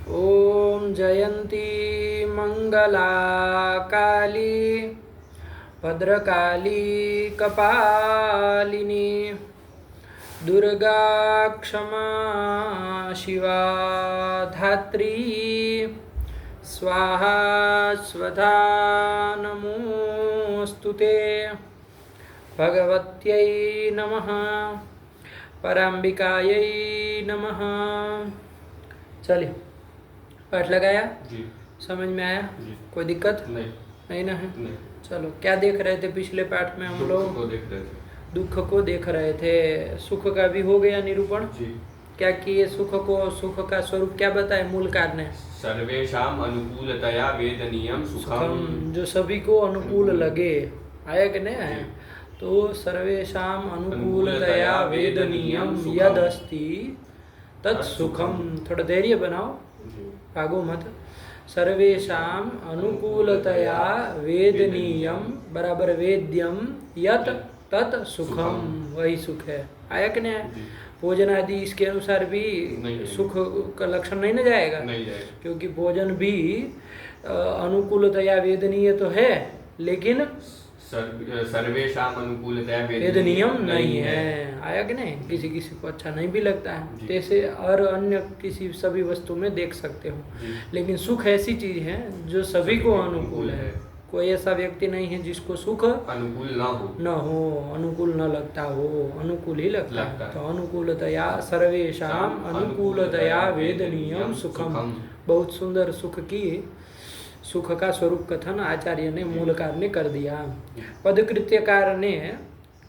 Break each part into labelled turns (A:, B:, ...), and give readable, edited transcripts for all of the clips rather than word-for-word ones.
A: ॐ जयन्ती मंगला काली भद्रकाली कपालिनी दुर्गा क्षमा शिवा धात्री स्वाहा स्वधा नमोस्तुते भगवत्यै नमः पराम्बिकायै नमः। चलिए पाठ लगाया
B: जी।
A: समझ में आया
B: जी।
A: कोई दिक्कत
B: नहीं
A: ना है।
B: नहीं।
A: चलो क्या देख रहे थे पिछले पाठ में हम लोग?
B: को देख रहे थे।
A: दुख को देख रहे थे। सुख का भी हो गया निरूपण।
B: जी।
A: क्या किए? सुख को, सुख का स्वरूप क्या बताए मूलकार ने?
B: सर्वेषाम अनुकूलतया वेदनीयम सुखम।
A: जो सभी को अनुकूल लगे। आया कि नहीं आया? तो सर्वेषाम अनुकूलतया वेदनीयम यद अस्ति तत्सुखम। थोड़ा धैर्य बनाओ, भागो मत। सर्वेषाम अनुकूलतया वेदनीयम बराबर वेद्यम यत तत् सुखम, वही सुख है। आया कि नहीं आया? भोजन आदि इसके अनुसार भी सुख का लक्षण नहीं न जाएगा, क्योंकि भोजन भी अनुकूलतया वेदनीय तो है, लेकिन
B: सर्वेषाम अनुकूलतया
A: वेदनीयम नहीं है। आया कि नहीं? किसी किसी को अच्छा नहीं भी लगता है, जैसे और अन्य किसी सभी वस्तु में देख सकते हो। लेकिन सुख ऐसी चीज है जो सभी को अनुकूल है। कोई ऐसा व्यक्ति नहीं है जिसको सुख
B: अनुकूल न हो,
A: अनुकूल न लगता हो, अनुकूल ही लगता है। तो अनुकूलतया सर्वेषाम अनुकूलतया वेदनीयम सुखम। बहुत सुंदर सुख का स्वरूप कथन आचार्य ने मूलकार ने कर दिया। पदकृत्यकार ने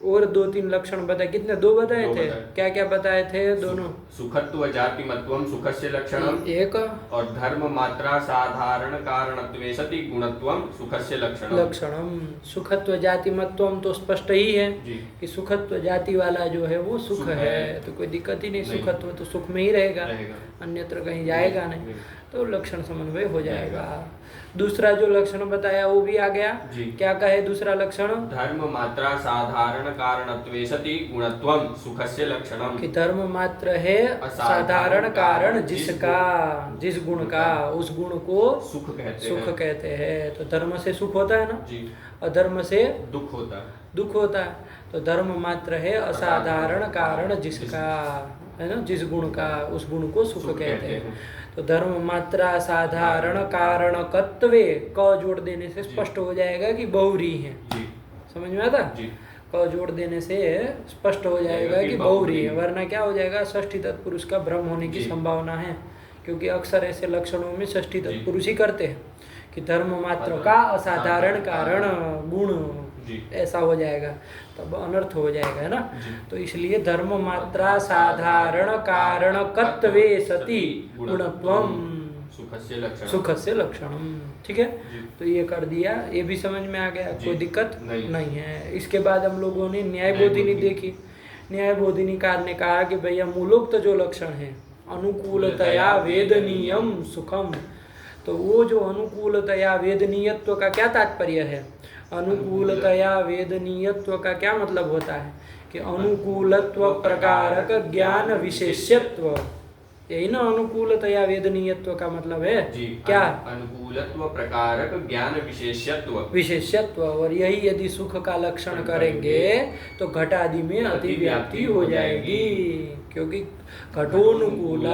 A: और 2-3 लक्षण बताए। कितने? 2 बताए थे। क्या क्या बताए थे? दोनों
B: सुखत्व जातिमत्वम सुखस्य लक्षणम
A: एक,
B: और धर्म मात्रा साधारण कारणत्वे सति गुणत्वम सुखस्य लक्षणम।
A: सुखत्व जातिमत्वम तो स्पष्ट ही है कि सुखत्व जाति वाला जो है वो सुख है, तो कोई दिक्कत ही नहीं। सुखत्व तो सुख में ही रहेगा, अन्यत्र कहीं जाएगा नहीं, तो लक्षण समन्वय हो जाएगा। दूसरा जो लक्षण बताया वो भी आ गया। क्या कहे दूसरा लक्षण?
B: धर्म मात्रा साधारण कारणत्वे सति गुणत्वम सुखस्य लक्षणम।
A: कि धर्म मात्र है साधारण कारण जिसका, जिस गुण का, उस गुण को सुख कहते हैं। तो धर्म से सुख होता है ना, अधर्म से दुख होता है। तो धर्म मात्र है असाधारण कारण जिसका, है ना, जिस गुण का, उस गुण को सुख कहते हैं। तो धर्म मात्रा साधारण कारणकत्वे क जोड़ देने से स्पष्ट हो जाएगा कि बहुरी है। समझ में आता? क जोड़ देने से स्पष्ट हो जाएगा कि बहुरी है, वरना क्या हो जाएगा? षष्ठी तत्पुरुष का भ्रम होने की संभावना है, क्योंकि अक्सर ऐसे लक्षणों में षष्ठी तत्पुरुष ही करते हैं कि धर्म मात्र का असाधारण कारण गुण, ऐसा हो जाएगा, तब अनर्थ हो जाएगा, है ना। तो इसलिए धर्म मात्रा साधारण कारणकत्वे सति गुणत्वम सुखस्य लक्षणम। ठीक है, तो ये कर दिया, ये भी समझ में आ गया, कोई दिक्कत नहीं है। इसके बाद हम लोगों ने न्यायबोधिनी देखी। न्यायबोधिनी कार ने कहा कि भैया मूलोक्त जो लक्षण है अनुकूलतया वेदनीयम सुखम, तो वो जो अनुकूलतया वेदनीयत्व का क्या तात्पर्य है? अनुकूलतया वेदनीयत्व का क्या मतलब होता है कि अनुकूलत्व प्रकारक ज्ञान विशेष्यत्व, यही ना अनुकूलतया वेदनीयत्व का मतलब है। क्या?
B: अनुकूलत्व प्रकारक ज्ञान
A: विशेष्यत्व। और यही यदि सुख का लक्षण करेंगे तो घटादि में अतिव्याप्ति हो जाएगी, क्योंकि घटोनुकूल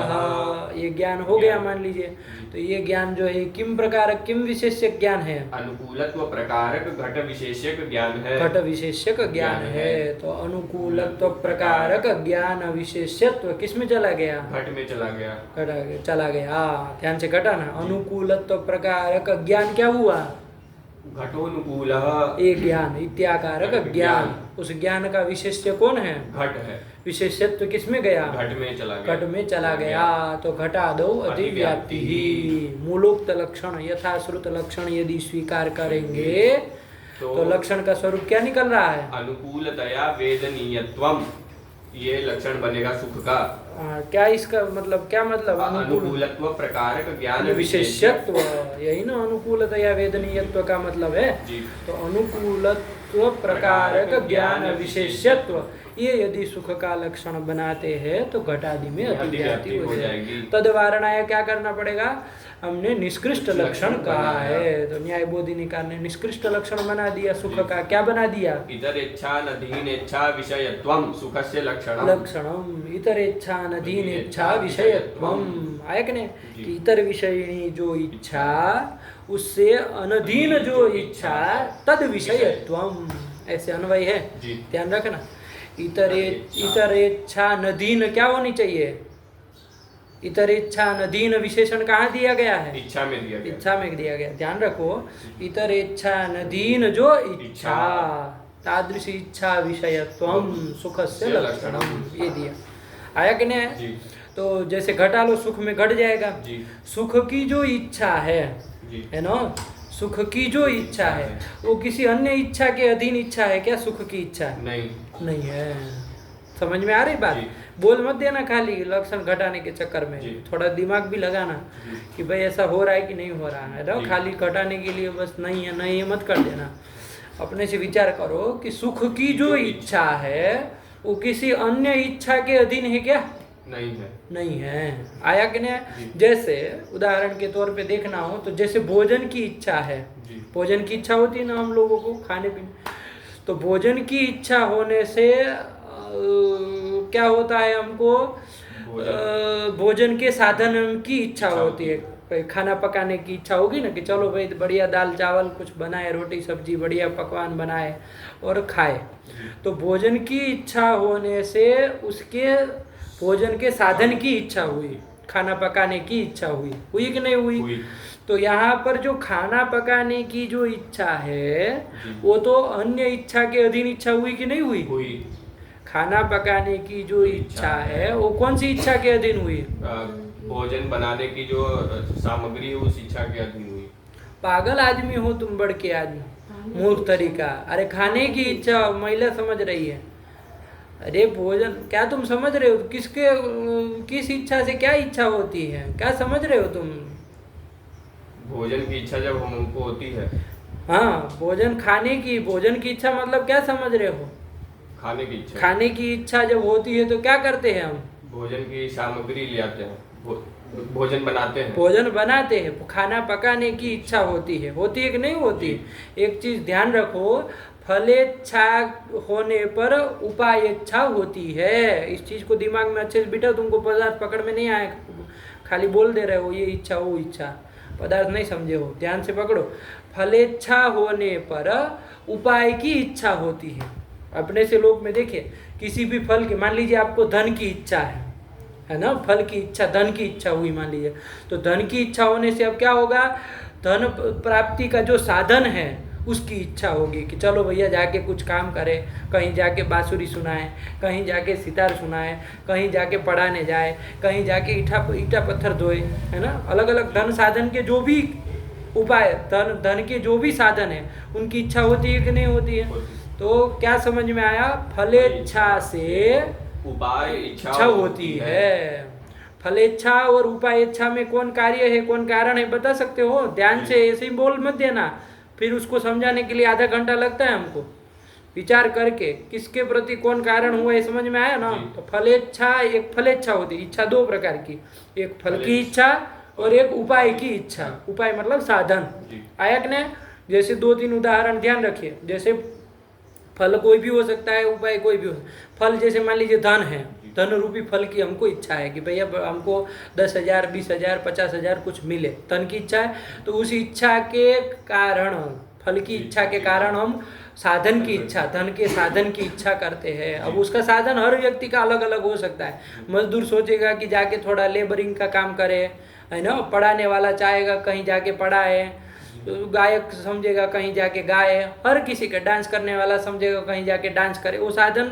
A: ये ज्ञान हो गया मान लीजिए। तो ये ज्ञान जो है किम प्रकारक किम विशेष्यक ज्ञान है?
B: अनुकूलत्व प्रकारक घट विशेष्यक ज्ञान है। घट
A: विशेष्यक ज्ञान है। तो अनुकूलत्व प्रकारक ज्ञान विशेष्यत्व किस में चला गया?
B: घट में चला
A: गया। ध्यान से घटा ना। अनुकूलत्व प्रकारक ज्ञान क्या हुआ?
B: घटोनुकूल
A: एक ज्ञान, इत्याकारक ज्ञान। उस ज्ञान का विशेष्य कौन है?
B: घट है।
A: विशेष्यत्व किस में गया?
B: घट में चला गया।
A: तो घटादो अतिव्याप्ति ही। मूलोक्त लक्षण यथाश्रुत लक्षण यदि स्वीकार करेंगे तो लक्षण का स्वरूप क्या निकल रहा है?
B: अनुकूलतया वेदनीयत्वम, ये लक्षण बनेगा सुख का।
A: क्या इसका मतलब? क्या मतलब?
B: अनुकूलत्व प्रकारक ज्ञान
A: विशेष्यत्व, यही ना अनुकूलतया वेदनीयत्व का मतलब है। तो अनुकूलत्व प्रकारक ज्ञान विशेष्यत्व, ये यदि सुख का लक्षण बनाते हैं तो घटादि में अतिव्याप्ति हो जाएगी।
B: जाएगी।
A: तदवारणाय क्या करना पड़ेगा? हमने निष्कृष्ट लक्षण कहा है, तो न्याय बोधिनिकार ने निष्कृष्ट लक्षण बना दिया सुख का। क्या बना दिया?
B: इतरेच्छा नधीनेच्छा विषयत्वं सुखस्य लक्षणम्।
A: लक्षणम इतरेच्छा नदीनेच्छा विषयत्वम। आया कि नहीं? कि इतर विषयिणी जो इच्छा, उससे अनधीन जो इच्छा, तद विषयत्वम। ऐसे अन्वय है,
B: जी।
A: ध्यान रखना। इतरेच्छा नदीन क्या होनी चाहिए? इतरेच्छा नदीन विशेषण कहाँ दिया गया है?
B: इच्छा में दिया गया।
A: इच्छा में दिया गया। ध्यान रखो, इतरेच्छा नदीन जो इच्छा, तादृशी इच्छा विषयत्वम सुखस्य लक्षणम, ये दिया। आया कि नहीं?
B: जी।
A: तो जैसे घटा लो, सुख में घट जाएगा।
B: जी।
A: सुख की जो इच्छा है,
B: जी।
A: है ना, सुख की जो इच्छा है वो किसी अन्य इच्छा के अधीन इच्छा है क्या? सुख की इच्छा
B: नहीं,
A: नहीं है। समझ में आ रही बात?
B: जी।
A: बोल मत देना खाली लक्षण घटाने के चक्कर में,
B: जी।
A: थोड़ा दिमाग भी लगाना
B: जी।
A: कि भाई ऐसा हो रहा है कि नहीं हो रहा है ना।
B: जी।
A: खाली घटाने के लिए बस नहीं है, नहीं है मत कर देना। अपने से विचार करो कि सुख की जो इच्छा है वो किसी अन्य इच्छा के अधीन है क्या?
B: नहीं है।
A: नहीं है। आया कि नहीं?
B: जी।
A: जैसे उदाहरण के तौर पे देखना हो तो जैसे भोजन की इच्छा है,
B: जी।
A: भोजन की इच्छा होती है ना हम लोगों को खाने पीने, तो भोजन की इच्छा होने से क्या होता है? हमको भोजन के साधन की इच्छा होती है। खाना पकाने की इच्छा होगी ना कि चलो भाई बढ़िया दाल चावल कुछ बनाए, रोटी सब्जी बढ़िया पकवान बनाए और खाए। तो भोजन की इच्छा होने से उसके भोजन के साधन की इच्छा हुई, खाना पकाने की इच्छा हुई कि नहीं हुई? तो यहाँ पर जो खाना पकाने की जो इच्छा है वो तो अन्य इच्छा के अधीन इच्छा हुई कि नहीं हुई?
B: हुई।
A: खाना पकाने की जो इच्छा है वो कौन सी इच्छा के अधीन हुई?
B: भोजन बनाने की जो सामग्री है उस इच्छा के अधीन हुई।
A: पागल आदमी हो तुम, बढ़ के आदमी, मूर्ख तरीका। अरे खाने की इच्छा महिला समझ रही है। अरे भोजन क्या तुम समझ रहे हो? किस इच्छा से क्या इच्छा होती है? क्या समझ रहे हो तुम?
B: भोजन की इच्छा जब हमको होती है।
A: हाँ, भोजन भोजन की इच्छा मतलब क्या समझ रहे हो?
B: खाने की इच्छा।
A: खाने की इच्छा जब होती है तो क्या करते हैं हम?
B: भोजन की सामग्री ले आते हैं, भोजन बनाते हैं।
A: भोजन बनाते हैं। खाना पकाने की इच्छा होती है कि नहीं होती? एक चीज ध्यान रखो, फलेच्छा होने पर उपायेच्छा होती है। इस चीज को दिमाग में अच्छे से बिठा, तुमको पदार्थ पकड़ में नहीं आए, खाली बोल दे रहे हो ये इच्छा वो इच्छा, पदार्थ नहीं समझे हो। ध्यान से पकड़ो, फलेच्छा होने पर उपाय की इच्छा होती है। अपने से लोक में देखिए, किसी भी फल की, मान लीजिए आपको धन की इच्छा है ना, फल की इच्छा, धन की इच्छा हुई मान लीजिए, तो धन की इच्छा होने से अब क्या होगा? धन प्राप्ति का जो साधन है उसकी इच्छा होगी कि चलो भैया जाके कुछ काम करें, कहीं जाके बांसुरी सुनाए, कहीं जाके सितार सुनाए, कहीं जाके पढ़ाने जाए, कहीं जाके ईटा पत्थर धोए, है ना। अलग अलग धन साधन के जो भी उपाय, धन के जो भी साधन है उनकी इच्छा होती है कि नहीं होती है? तो क्या समझ में आया? फलेच्छा से
B: उपाय
A: इच्छा होती है। फलेच्छा और उपायेच्छा में कौन कार्य है, कौन कारण है, बता सकते हो? ध्यान से, ऐसे ही बोल मत देना, फिर उसको समझाने के लिए आधा घंटा लगता है हमको। विचार करके किसके प्रति कौन कारण हुआ, ये समझ में आया ना। तो फलेच्छा, एक फलेच्छा होती है, इच्छा दो प्रकार की, एक फल की इच्छा और एक उपाय की इच्छा। उपाय मतलब साधन। आया कि नहीं? जैसे 2-3 उदाहरण ध्यान रखिए। जैसे फल कोई भी हो सकता है, उपाय कोई भी हो सकता है। फल जैसे मान लीजिए धन है, धन रूपी फल की हमको इच्छा है कि भैया हमको 10,000, 20,000, 50,000 कुछ मिले, धन की इच्छा है। तो उस इच्छा के कारण, फल की इच्छा के कारण हम साधन की इच्छा, धन के साधन की इच्छा करते हैं। अब उसका साधन हर व्यक्ति का अलग अलग हो सकता है। मजदूर सोचेगा कि जाके थोड़ा लेबरिंग का काम करे, है ना। पढ़ाने वाला चाहेगा कहीं जाके पढ़ाए, गायक समझेगा कहीं जाके गाए, हर किसी का, डांस करने वाला समझेगा कहीं जाके डांस करे। वो साधन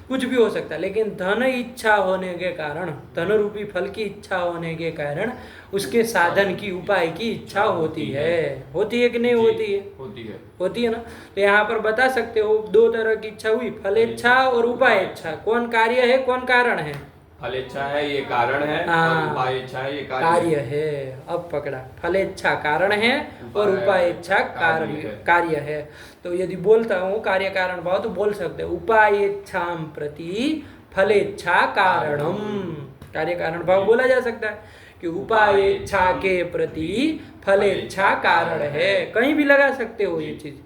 A: कुछ भी हो सकता है, लेकिन धन इच्छा होने के कारण, धन रूपी फल की इच्छा होने के कारण उसके साधन की, उपाय की इच्छा होती है। होती है कि नहीं होती है? होती है ना। तो यहाँ पर बता सकते हो 2 तरह की इच्छा हुई, फलेच्छा और उपायेच्छा। कौन कार्य है, कौन कारण है?
B: फलेच्छा है ये कारण है
A: हाँ।
B: और उपायेच्छा है ये
A: कार्य है। अब पकड़ा, फलेच्छा कारण है और उपायेच्छा कार्य है। तो यदि बोलता हूँ कार्य कारण भाव तो बोल सकते हैं उपायेच्छाम प्रति फलेच्छा कारणम, कार्य कारण भाव बोला जा सकता है कि उपायेच्छा के प्रति फलेच्छा कारण है। कहीं भी लगा सकते हो ये चीज,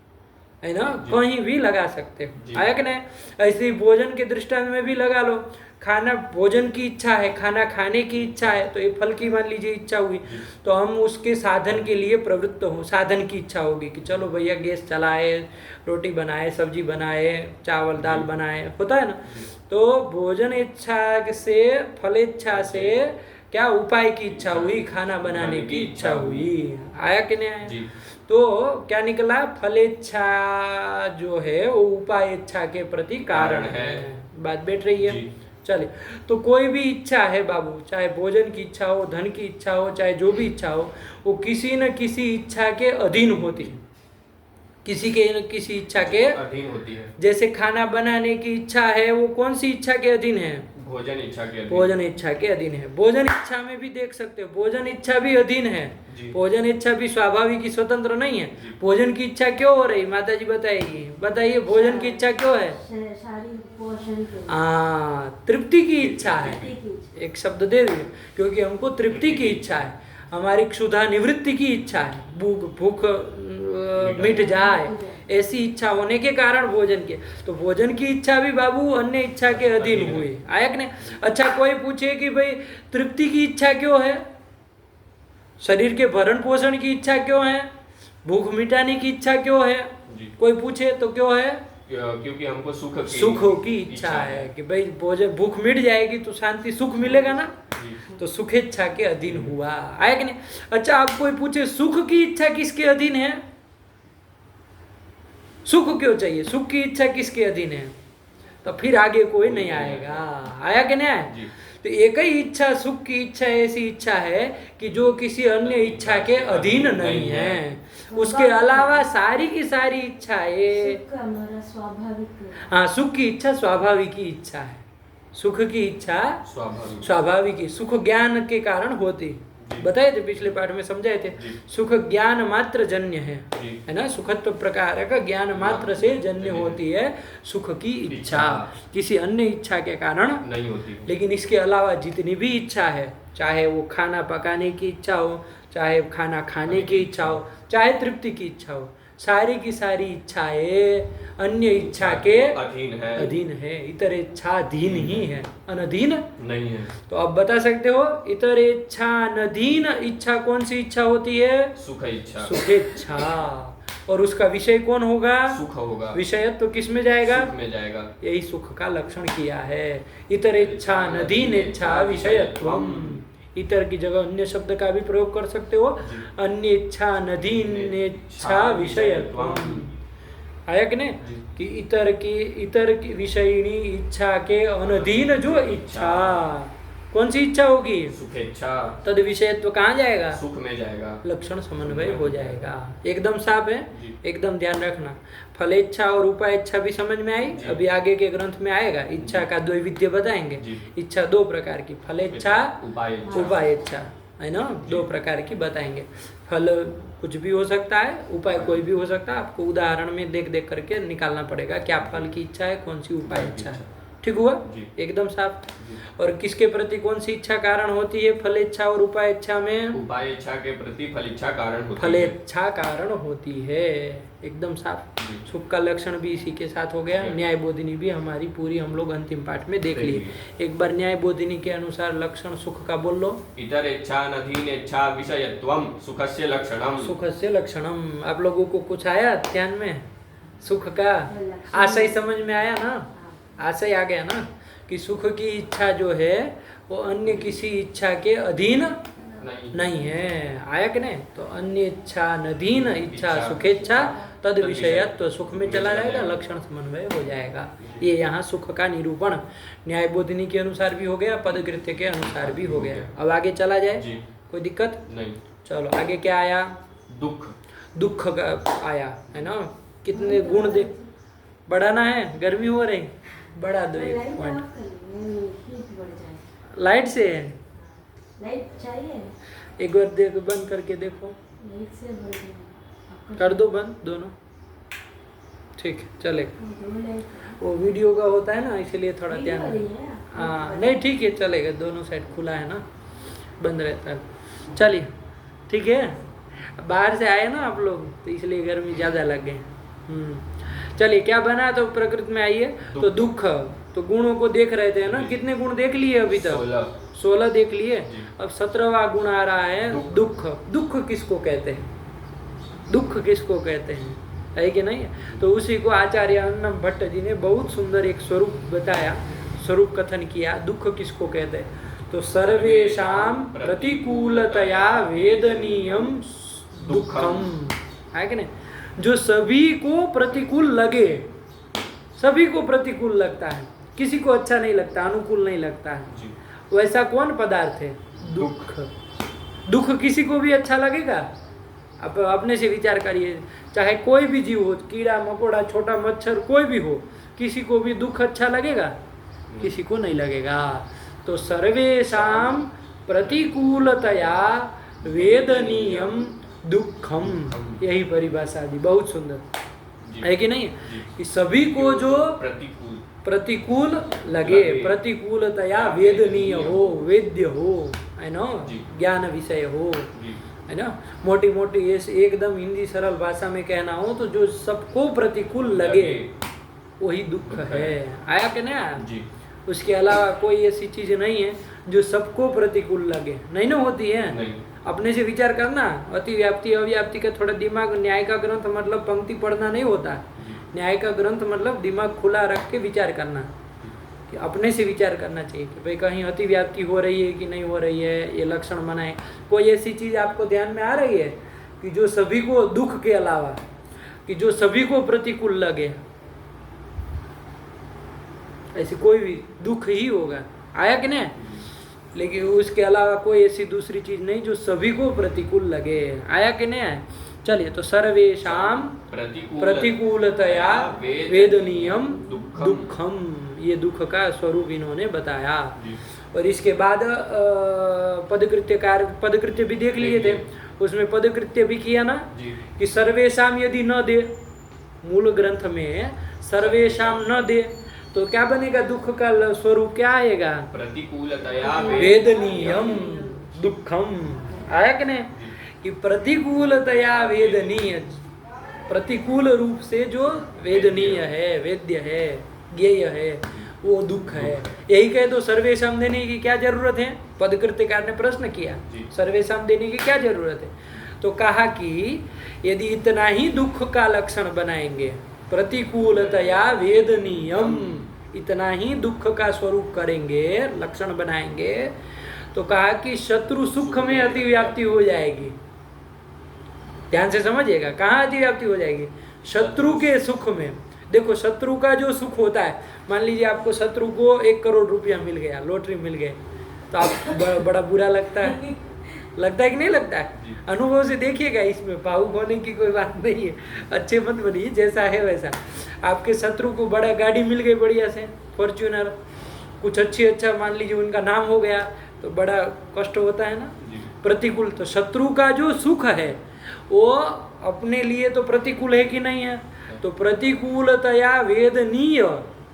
A: है ना, कहीं भी लगा सकते हो। आया कि नहीं? ऐसे ही भोजन के दृष्टांत में भी लगा लो, खाना भोजन की इच्छा है, खाना खाने की इच्छा है, तो ये फल की मान लीजिए इच्छा हुई, तो हम उसके साधन के लिए प्रवृत्त हो, साधन की इच्छा होगी कि चलो भैया गैस चलाए, रोटी बनाए, सब्जी बनाए, चावल दाल बनाए, होता है ना। तो भोजन इच्छा से, फल इच्छा से क्या उपाय की इच्छा हुई, खाना बनाने की इच्छा हुई। आया कि नहीं आया? तो क्या निकला, फलेच्छा जो है वो उपाय इच्छा के प्रति कारण है। बात बैठ रही है? चलिए, तो कोई भी इच्छा है बाबू, चाहे भोजन की इच्छा हो, धन की इच्छा हो, चाहे जो भी इच्छा हो, वो किसी न किसी इच्छा के अधीन होती है, किसी के न किसी इच्छा के
B: अधीन होती है।
A: जैसे खाना बनाने की इच्छा है, वो कौन सी इच्छा के अधीन है?
B: भोजन इच्छा के अधीन।
A: भोजन इच्छा के अधीन है। भोजन इच्छा में भी देख सकते हो, भोजन इच्छा भी अधीन है। भोजन इच्छा भी स्वाभाविक ही स्वतंत्र नहीं है। भोजन की इच्छा क्यों हो रही, माता जी बताइए, बताइए भोजन की इच्छा क्यों है? तृप्ति की इच्छा है। एक शब्द दे दिए, क्योंकि हमको तृप्ति की इच्छा है, हमारी क्षुधा निवृत्ति की इच्छा है, भूख मिट जाए, ऐसी इच्छा होने के कारण भोजन के, तो भोजन की इच्छा भी बाबू अन्य इच्छा के अधीन हुई। आया कि नहीं? अच्छा, कोई पूछे कि भाई तृप्ति की इच्छा क्यों है, शरीर के भरण पोषण की इच्छा क्यों है, भूख मिटाने की इच्छा क्यों है, कोई पूछे तो क्यों है?
B: क्योंकि हमको
A: सुख की इच्छा है कि भाई भोजन, भूख मिट जाएगी तो शांति सुख मिलेगा ना, तो सुख इच्छा के अधीन हुआ। आया कि नहीं? अच्छा, आप कोई पूछे सुख की इच्छा किसके अधीन है, सुख क्यों चाहिए, सुख की इच्छा किसके अधीन है, तो फिर आगे कोई नहीं आएगा। आया कि नहीं आया? तो एक ही इच्छा, सुख की इच्छा ऐसी इच्छा है कि जो किसी अन्य इच्छा के अधीन नहीं है। उसके अलावा सारी की सारी इच्छाएं, हाँ, सुख की इच्छा स्वाभाविक की इच्छा है, सुख की इच्छा स्वाभाविक, सुख ज्ञान के कारण होती, बताए थे पिछले पाठ में, समझाए थे। सुख ज्ञान मात्र जन्य है ना, सुखत्व प्रकार का ज्ञान मात्र से जन्य होती है सुख की इच्छा, किसी अन्य इच्छा के कारण नहीं होती। लेकिन इसके अलावा जितनी भी इच्छा है, चाहे वो खाना पकाने की इच्छा हो, चाहे खाना खाने की इच्छा हो, चाहे तृप्ति की इच्छा हो, सारी की सारी इच्छाएं अन्य इच्छा के अधीन है। इतर इच्छाधीन ही है, अनधीन नहीं है। तो अब बता सकते हो इतर इच्छा अनधीन इच्छा कौन सी इच्छा होती है? सुख इच्छा। सुख इच्छा। और उसका विषय कौन होगा? सुख होगा। विषयत्व तो किस में जाएगा? सुख में जाएगा। यही सुख का लक्षण किया है, इतर इच्छा अनधीन इच्छा विषयत्वम। इतर की जगह अन्य शब्द का भी प्रयोग कर सकते हो, अन्य इच्छा अनधीन इच्छा विषयत्वम। आया कि नहीं? कि इतर की विषयिणी इच्छा के अनधीन जो इच्छा, कौन सी इच्छा होगी? सुख इच्छा। तद विषयत्व कहाँ जाएगा? सुख में जाएगा, लक्षण समन्वय हो जाएगा। एकदम साफ है, एकदम ध्यान रखना। फलेच्छा और उपायेच्छा भी समझ में आई, अभी आगे के ग्रंथ में आएगा। इच्छा का द्वैविध्य बताएंगे। इच्छा दो प्रकार की, फलेच्छा उपायेच्छा, है ना, दो प्रकार की बताएंगे। फल कुछ भी हो सकता है, उपाय कोई भी हो सकता है। आपको उदाहरण में देख देख करके निकालना पड़ेगा क्या फल की इच्छा है, कौन सी उपाय इच्छा है। ठीक हुआ? एकदम साफ। और किसके प्रति कौन सी इच्छा कारण होती है? फल इच्छा और उपाय इच्छा में उपाय इच्छा के प्रति फल इच्छा कारण होती है। फल इच्छा कारण होती है, एकदम साफ। सुख का लक्षण भी इसी के साथ हो गया। न्याय बोधिनी भी हमारी पूरी हम लोग अंतिम पाठ में देख लिए। एक बार न्याय बोधिनी के अनुसार लक्षण सुख का बोल लो। इतर इच्छा अधीन इच्छा विषयत्वम सुखस्य लक्षणम। सुखस्य लक्षणम। आप लोगों को कुछ आया ध्यान में? सुख का आशय समझ में आया ना? आशय आ गया ना कि सुख की इच्छा जो है वो अन्य किसी इच्छा के अधीन नहीं है। आया कि नहीं? तो अन्य इच्छा नधीन इच्छा सुखेच्छा तद विषयत्व, तो सुख में चला जाएगा, लक्षण समन्वय हो जाएगा। ये यहाँ सुख का निरूपण न्याय बोधिनी के अनुसार भी हो गया, पदकृत्य के अनुसार भी हो गया। अब आगे चला जाए, कोई दिक्कत नहीं? चलो आगे क्या आया? दुख। दुख का आया है ना। कितने गुण दे बढ़ाना है? गर्मी हो रही, बढ़ा दो एक पॉइंट। लाइट से है,
C: लाइट चाहिए,
A: एक बार देख बंद करके देखो,
C: लाइट से भर दो।
A: कर दो बंद दोनों, ठीक है चलेगा।
C: दो लाइट
A: वो वीडियो का होता है ना इसलिए थोड़ा ध्यान
C: वीडियो
A: रखना।
C: वाली है।
A: हाँ नहीं ठीक है चलेगा, दोनों साइड खुला है ना, बंद रहता है। चलिए ठीक है, बाहर से आए ना आप लोग तो इसलिए गर्मी ज़्यादा लग गई। चलिए क्या बना, तो प्रकृति में आइए तो दुख, तो गुणों को देख रहे थे ना, कितने गुण देख लिए अभी तक? 16 देख लिए। अब 17वां गुण आ रहा है दुख। दुख किसको कहते हैं? दुख किसको कहते हैं, है कि नहीं? तो उसी को आचार्य अन्नम भट्ट जी ने बहुत सुंदर एक स्वरूप बताया, स्वरूप कथन किया। दुख किसको कहते हैं? तो सर्वेषाम प्रतिकूलतया वेदनीयम दुखम, है कि नहीं? जो सभी को प्रतिकूल लगे, सभी को प्रतिकूल लगता है, किसी को अच्छा नहीं लगता, अनुकूल नहीं लगता है, वैसा कौन पदार्थ है? दुख। दुख किसी को भी अच्छा लगेगा? आप अपने से विचार करिए, चाहे कोई भी जीव हो, कीड़ा मकोड़ा, छोटा मच्छर, कोई भी हो, किसी को भी दुख अच्छा लगेगा? किसी को नहीं लगेगा। तो सर्वेषाम प्रतिकूलतया वेदनीयम दुखम, यही परिभाषा दी, बहुत सुंदर है कि नहीं? कि सभी को जो प्रतिकूल लगे, प्रतिकूलतया वेदनीय हो, वेद्य हो, है ना, ज्ञान विषय हो, है ना, मोटी मोटी एकदम हिंदी सरल भाषा में कहना हो तो जो सबको प्रतिकूल लगे वही दुख है। आया कि नहीं आया? उसके अलावा कोई ऐसी चीज नहीं है जो सबको प्रतिकूल लगे, नहीं ना होती है। नहीं। अपने से विचार करना, अतिव्याप्ति अव्याप्ति का थोड़ा दिमाग, न्याय का ग्रंथ मतलब पंक्ति पढ़ना नहीं होता, न्याय का ग्रंथ मतलब दिमाग खुला रख के विचार करना, कि अपने से विचार करना चाहिए कि भाई कहीं अतिव्याप्ति हो रही है कि नहीं हो रही है, ये लक्षण मनाए। कोई ऐसी चीज़ आपको ध्यान में आ रही है कि जो सभी को, दुख के अलावा, कि जो सभी को प्रतिकूल लगे? ऐसी कोई भी दुख ही होगा, आया कि नहीं? लेकिन उसके अलावा कोई ऐसी दूसरी चीज नहीं जो सभी को प्रतिकूल लगे, आया कि नहीं? चलिए, तो सर्वेषाम प्रतिकूलतया वेदनीयम दुखम, ये दुख का स्वरूप इन्होंने बताया। और इसके बाद पदकृत्य भी देख लिए थे, उसमें पदकृत्य भी किया ना कि सर्वेषाम यदि न दे, मूल ग्रंथ में सर्वेषाम न दे तो क्या बनेगा? दुख का स्वरूप क्या आएगा? प्रतिकूलतया वेदनीयम दुखम, आया कि नहीं? कि प्रतिकूलतया वेदनीय, प्रतिकूल रूप से जो वेदनीय है, वेद्य है, ज्ञेय है, वो दुख है। यही कहे तो सर्वेषाम देने की क्या जरूरत है? पदकृत्यकार ने प्रश्न किया, सर्वेषाम देने की क्या जरूरत है? तो कहा कि यदि इतना ही दुख का लक्षण बनाएंगे, प्रतिकूलतया वेदनीयम, इतना ही दुख का स्वरूप करेंगे, लक्षण बनाएंगे, तो कहा कि शत्रु सुख में अतिव्याप्ति हो जाएगी। ध्यान से समझिएगा, कहाँ अतिव्याप्ति हो जाएगी? शत्रु के सुख में। देखो, शत्रु का जो सुख होता है, मान लीजिए आपको शत्रु को 1 करोड़ रुपया मिल गया, लॉटरी मिल गए, तो आप बड़ा बुरा लगता है, लगता है कि नहीं लगता है? अनुभव से देखिएगा, इसमें भावुक होने की कोई बात नहीं है, अच्छे मत बनिए, जैसा है वैसा। आपके शत्रु को बड़ा गाड़ी मिल गई बढ़िया से, फॉर्च्यूनर, कुछ अच्छा मान लीजिए उनका नाम हो गया, तो बड़ा कष्ट होता है ना, प्रतिकूल। तो शत्रु का जो सुख है वो अपने लिए तो प्रतिकूल है कि नहीं है? तो प्रतिकूलतया वेदनीय,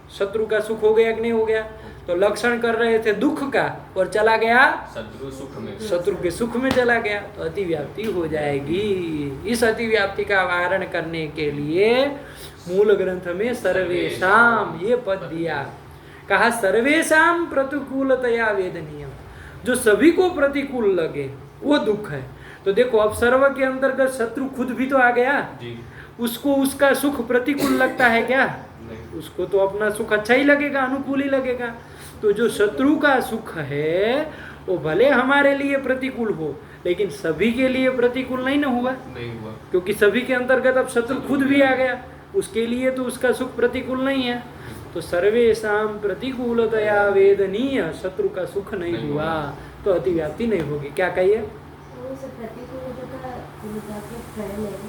A: शत्रु का सुख हो गया कि नहीं हो गया? तो लक्षण कर रहे थे दुख का और चला गया शत्रु सुख में, शत्रु के सुख में चला गया, तो अतिव्याप्ति हो जाएगी। इस अतिव्याप्ति का वारण करने के लिए मूल ग्रंथ में सर्वेषाम ये पद दिया, कहा सर्वेषाम प्रतिकूलतया वेदनीय, जो सभी को प्रतिकूल लगे वो दुख है। तो देखो, अब सर्व के अंतर्गत शत्रु खुद भी तो आ गया जी। उसको उसका सुख प्रतिकूल लगता है क्या? उसको तो अपना सुख अच्छा ही लगेगा, अनुकूल ही लगेगा। तो जो शत्रु का सुख है वो भले हमारे लिए प्रतिकूल हो, लेकिन सभी के लिए प्रतिकूल नहीं ना हुआ, क्योंकि सभी के अंतर्गत अब शत्रु खुद भी आ गया, उसके लिए तो उसका सुख प्रतिकूल नहीं है। तो सर्वेषाम प्रतिकूलतया वेदनीय, शत्रु का सुख नहीं हुआ तो अतिव्याप्ति नहीं होगी। क्या कहिए?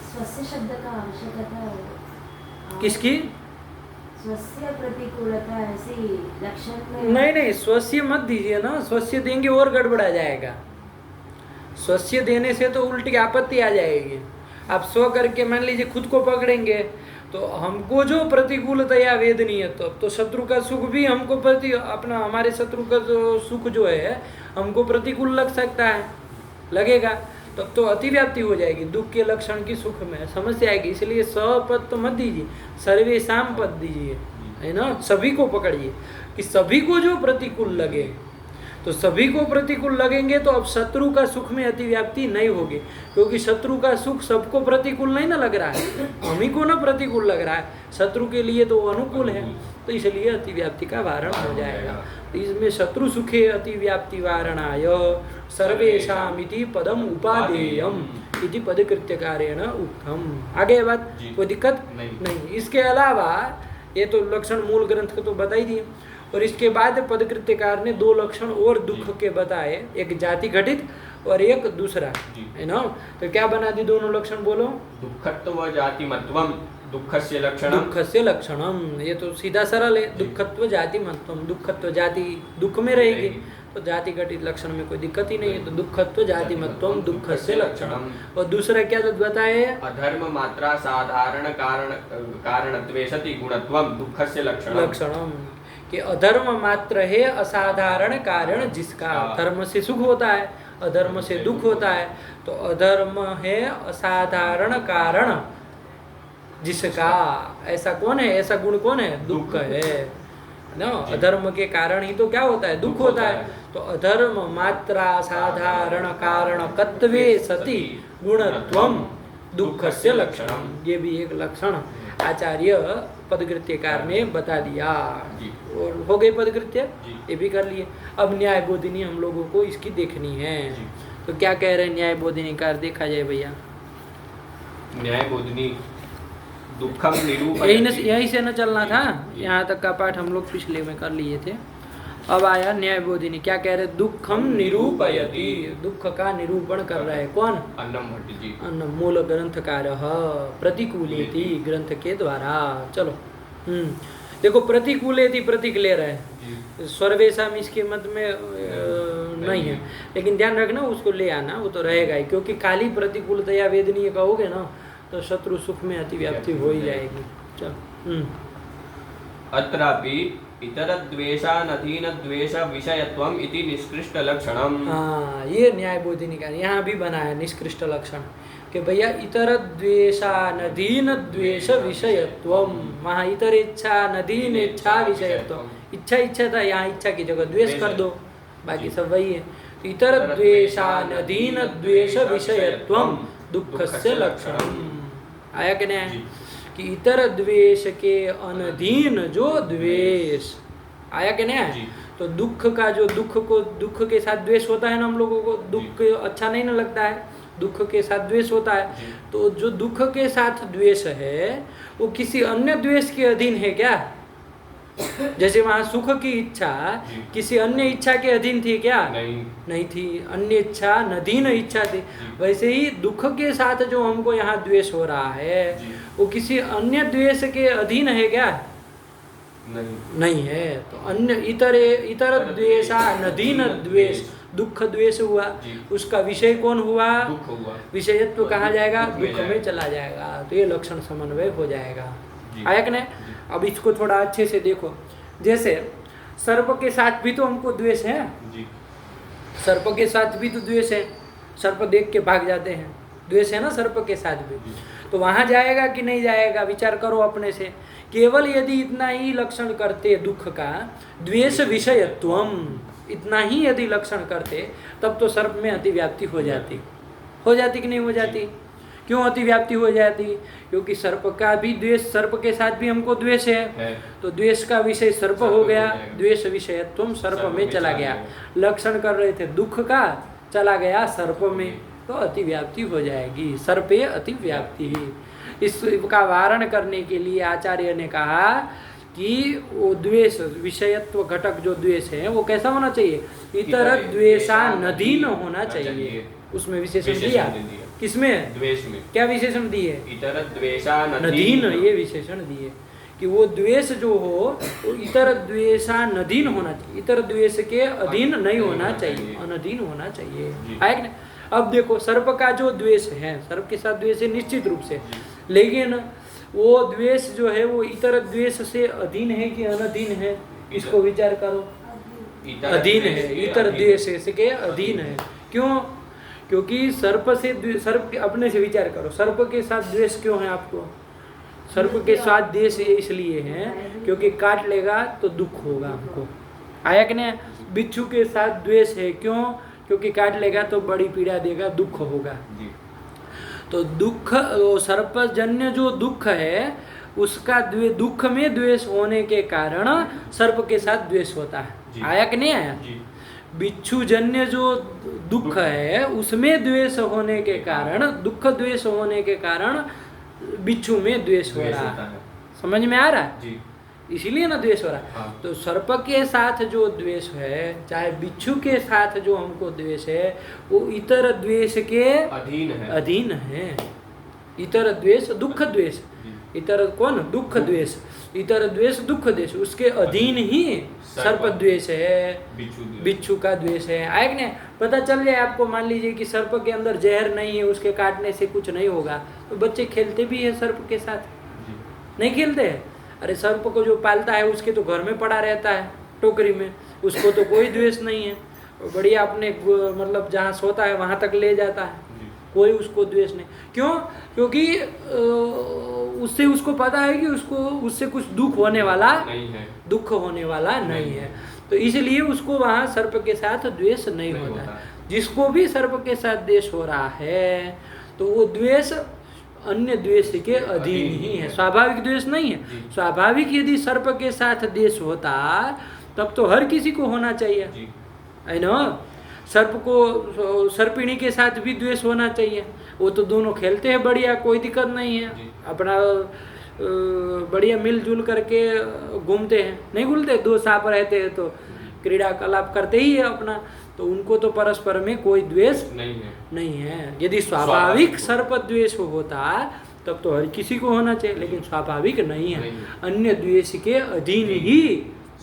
C: स्वस्य शब्द का आवश्यकता
A: किसकी?
C: स्वस्य प्रतिकूलता ऐसी लक्षण में
A: नहीं, स्वस्य मत दीजिए ना, स्वस्य देंगे और गड़बड़ा जाएगा। स्वस्य देने से तो उल्टी आपत्ति आ जाएगी। आप स्व करके मान लीजिए खुद को पकड़ेंगे तो हमको जो प्रतिकूलतया वेदनीय है, तो शत्रु का सुख भी हमको अपना हमारे शत्रु का जो सुख जो है हमको प्रतिकूल लग सकता है, लगेगा, तब तो अतिव्याप्ति हो जाएगी। दुख के लक्षण की सुख में समस्या आएगी। इसलिए सपद तो मत दीजिए, सर्वेशाम पद दीजिए, है ना। सभी को पकड़िए कि सभी को जो प्रतिकूल लगे, तो सभी को प्रतिकूल लगेंगे तो अब शत्रु का सुख में अतिव्याप्ति नहीं होगी, क्योंकि शत्रु का सुख सबको प्रतिकूल नहीं ना लग रहा है, हम ही को ना प्रतिकूल लग रहा है, शत्रु के लिए तो अनुकूल है, तो इसलिए अतिव्याप्ति का वारण हो जाएगा। तो इसमें शत्रु सुखे अतिव्याप्ति वारणाय सर्वेषामिति पदम उपादेयम इति पदकृत्यकारेण उक्तम। आगे बात कोई दिक्कत नहीं। इसके अलावा ये तो लक्षण मूल ग्रंथ को तो बता ही दिए, और इसके बाद पदकृत्यकार ने दो लक्षण और दुख के बताए, एक जाति घटित और एक दूसरा, है ना। तो क्या बना दी दोनों लक्षण, बोलो।
B: दुःखत्व व जातिमत्वम दुःखस्य लक्षणम।
A: दुःखस्य लक्षणम, ये तो सीधा सरल है। दुःखत्व जातिमत्वम, दुःखत्व जाति दुख में रहेगी, तो जाति घटित लक्षण में कोई दिक्कत ही नहीं है। तो दुःखत्व जातिमत्वम दुःखस्य लक्षणम। और दूसरा क्या बताए,
B: अधर्म मात्रा साधारण कारणत्वे सति गुणत्वम दुःखस्य लक्षणम,
A: कि अधर्म मात्र है असाधारण कारण जिसका। धर्म से सुख होता है, अधर्म से दुख होता है, तो अधर्म है असाधारण कारण जिसका। ऐसा कौन है, ऐसा गुण कौन है, दुख है ना। अधर्म के कारण ही तो क्या होता है, दुख होता है। तो अधर्म मात्रा साधारण कारणकत्वे सति गुणत्वम दुःखस्य लक्षणम, ये भी एक लक्षण आचार्य पदकृत्यकार ने बता दिया। और हो गए पदकृत्य, ये भी कर लिए। अब न्याय बोधिनी हम लोगों को इसकी देखनी है। तो क्या कह रहे हैं न्याय बोधिनी कार, देखा जाए भैया।
B: न्याय बोधिनी दुखम
A: निरूपयति, यही से न चलना था, यहाँ तक का पाठ हम लोग पिछले में कर लिए थे। अब आया न्याय बोधिनी, क्या कह रहे, दुखम निरूपयति, दुख का निरूपण कर रहे हैं कौन,
B: अन्नम भट्ट जी,
A: अन्नम मूल ग्रंथकार प्रतिकूलेति, ग्रंथ के द्वारा। चलो देखो, प्रतिकूलेति प्रतीक ले रहे हैं, सर्वेशम इसके मत में नहीं है, लेकिन ध्यान रखना उसको ले आना, वो तो रहेगा ही, क्योंकि खाली प्रतिकूलतया वेदनीय कहोगे ना तो शत्रु सुख में अतिव्याप्ति हो ही जाएगी। चल
B: अत्रापि इतर द्वेषानधीन द्वेष विषयत्वम इति निष्कृष्ट लक्षणम।
A: हाँ, ये न्याय बोधिनी का यहाँ भी बना है निष्कृष्ट लक्षण कि भैया इतर द्वेषानधीन द्वेष विषयत्वम, वहाँ इतर इच्छा नधीन इच्छा विषयत्वम, इच्छा था, यहाँ इच्छा की जगह द्वेष कर दो, बाकी सब वही है। इतर द्वेषानधीन द्वेष विषयत्वम दुःखस्य लक्षणम, आया कि नहीं आया, कि इतर द्वेष के अनधीन जो द्वेष, आया कि नहीं आया। तो दुख का जो दुख के साथ द्वेष होता है ना, हम लोगों को दुख अच्छा नहीं ना लगता है, दुख के साथ द्वेष होता है। तो जो दुख के साथ द्वेष है वो किसी अन्य द्वेष के अधीन है क्या, जैसे वहाँ सुख की इच्छा किसी अन्य इच्छा के अधीन थी क्या, नहीं थी, अन्य इच्छा नधीन इच्छा थी। वैसे ही दुख के साथ जो हमको यहाँ द्वेष हो रहा है वो किसी अन्य द्वेष के अधीन है क्या, नहीं है। तो अन्य इतर द्वेषा नधीन द्वेष, दुख द्वेष हुआ, उसका विषय कौन हुआ,
B: दुख हुआ,
A: विषयत्व कहाँ जाएगा, दुख में चला जाएगा। तो ये लक्षण समन्वय हो जाएगा, आया कि नहीं। अब इसको थोड़ा अच्छे से देखो, जैसे सर्प के साथ भी तो हमको द्वेष है, सर्प के साथ भी तो द्वेष है, सर्प देख के भाग जाते हैं, द्वेष है ना सर्प के साथ भी। तो वहाँ जाएगा कि नहीं जाएगा, विचार करो अपने से। केवल यदि इतना ही लक्षण करते दुख का, द्वेष विषयत्वम, इतना ही यदि लक्षण करते, तब तो सर्प में अतिव्याप्ति हो जाती कि नहीं हो जाती। क्यों अतिव्याप्ति हो जाती, क्योंकि सर्प का भी द्वेष, सर्प के साथ भी हमको द्वेष है। तो द्वेष का विषय सर्प हो गया, द्वेष विषयत्वम सर्प में चला गया। लक्षण कर रहे थे दुख का, चला गया सर्प में, तो अतिव्याप्ति हो जाएगी, सर्पे अतिव्याप्ति। इसका वारण करने के लिए आचार्य ने कहा कि वो द्वेष विषयत्व घटक जो द्वेष है वो कैसा होना चाहिए, इतर द्वेषा नधीन होना चाहिए। उसमें विशेषण दिया, किसमें,
B: द्वेष में।
A: क्या विशेषण दिए,
B: इतर द्वेषा
A: नधीन, ये विशेषण दिए कि वो द्वेष जो हो वो इतर द्वेषानधीन होना चाहिए, इतर द्वेष के अधीन नहीं होना चाहिए, अनधीन होना चाहिए, है कि नहीं। अब देखो सर्प का जो द्वेष है, सर्प के साथ द्वेष है निश्चित रूप से, लेकिन वो द्वेष जो है वो इतर द्वेष से अधीन है कि अनधीन है, इसको विचार करो। अधीन है, इतर द्वेष के अधीन है। क्यों? क्योंकि सर्प अपने से विचार करो, सर्प के साथ द्वेष क्यों है आपको? सर्प के साथ द्वेष इसलिए है क्योंकि काट लेगा तो दुख होगा हमको, आया कि नहीं। बिच्छू के साथ द्वेष है, क्यों? क्योंकि काट लेगा तो बड़ी पीड़ा देगा, दुख होगा। तो दुख, सर्पजन्य जो दुख है उसका दुख में द्वेष होने के कारण सर्प के साथ द्वेष होता है, आया कि नहीं आया। बिच्छू जन्य जो दुख है उसमें द्वेष होने के कारण, दुख द्वेष होने के कारण बिच्छू में द्वेष हो रहा है, समझ में आ रहा है, इसीलिए ना द्वेष हो रहा है।
B: हाँ।
A: तो सर्प के साथ जो द्वेष है, चाहे बिच्छू के साथ जो हमको द्वेष है, वो इतर द्वेष के अधीन है। इतर द्वेष दुख द्वेष, इतर कौन? दुख द्वेष, इतर द्वेष दुख द्वेष, उसके अधीन ही सर्प द्वेष है, बिच्छू का द्वेष है, आए कि नहीं। पता चल जाए आपको, मान लीजिए कि सर्प के अंदर जहर नहीं है, उसके काटने से कुछ नहीं होगा, तो बच्चे खेलते भी है सर्प के साथ, नहीं खेलते हैं। अरे सर्प को जो पालता है उसके तो घर में पड़ा रहता है टोकरी में, उसको तो कोई द्वेष नहीं है, बढ़िया अपने मतलब जहाँ सोता है वहाँ तक ले जाता है, कोई उसको द्वेष नहीं। क्यों? क्योंकि उससे उसको पता है कि उसको उससे कुछ दुख होने वाला नहीं है, दुख होने वाला नहीं है, तो इसलिए उसको वहाँ सर्प के साथ द्वेष नहीं होता है। जिसको भी सर्प के साथ द्वेष हो रहा है तो वो द्वेष अन्य द्वेष के अधीन ही है, स्वाभाविक द्वेष नहीं है। स्वाभाविक यदि सर्प के साथ द्वेष होता तब तो हर किसी को होना चाहिए, है ना। सर्प को, सर्पिणी के साथ भी द्वेष होना चाहिए, वो तो दोनों खेलते हैं बढ़िया, कोई दिक्कत नहीं है, अपना बढ़िया मिलजुल करके घूमते हैं, नहीं घूमते, दो सांप रहते हैं तो क्रीड़ा कलाप करते ही है अपना, तो उनको तो परस्पर में कोई द्वेष नहीं है। यदि स्वाभाविक सर्प द्वेष होता तब तो हर किसी को होना चाहिए, लेकिन स्वाभाविक नहीं है, अन्य द्वेष के अधीन ही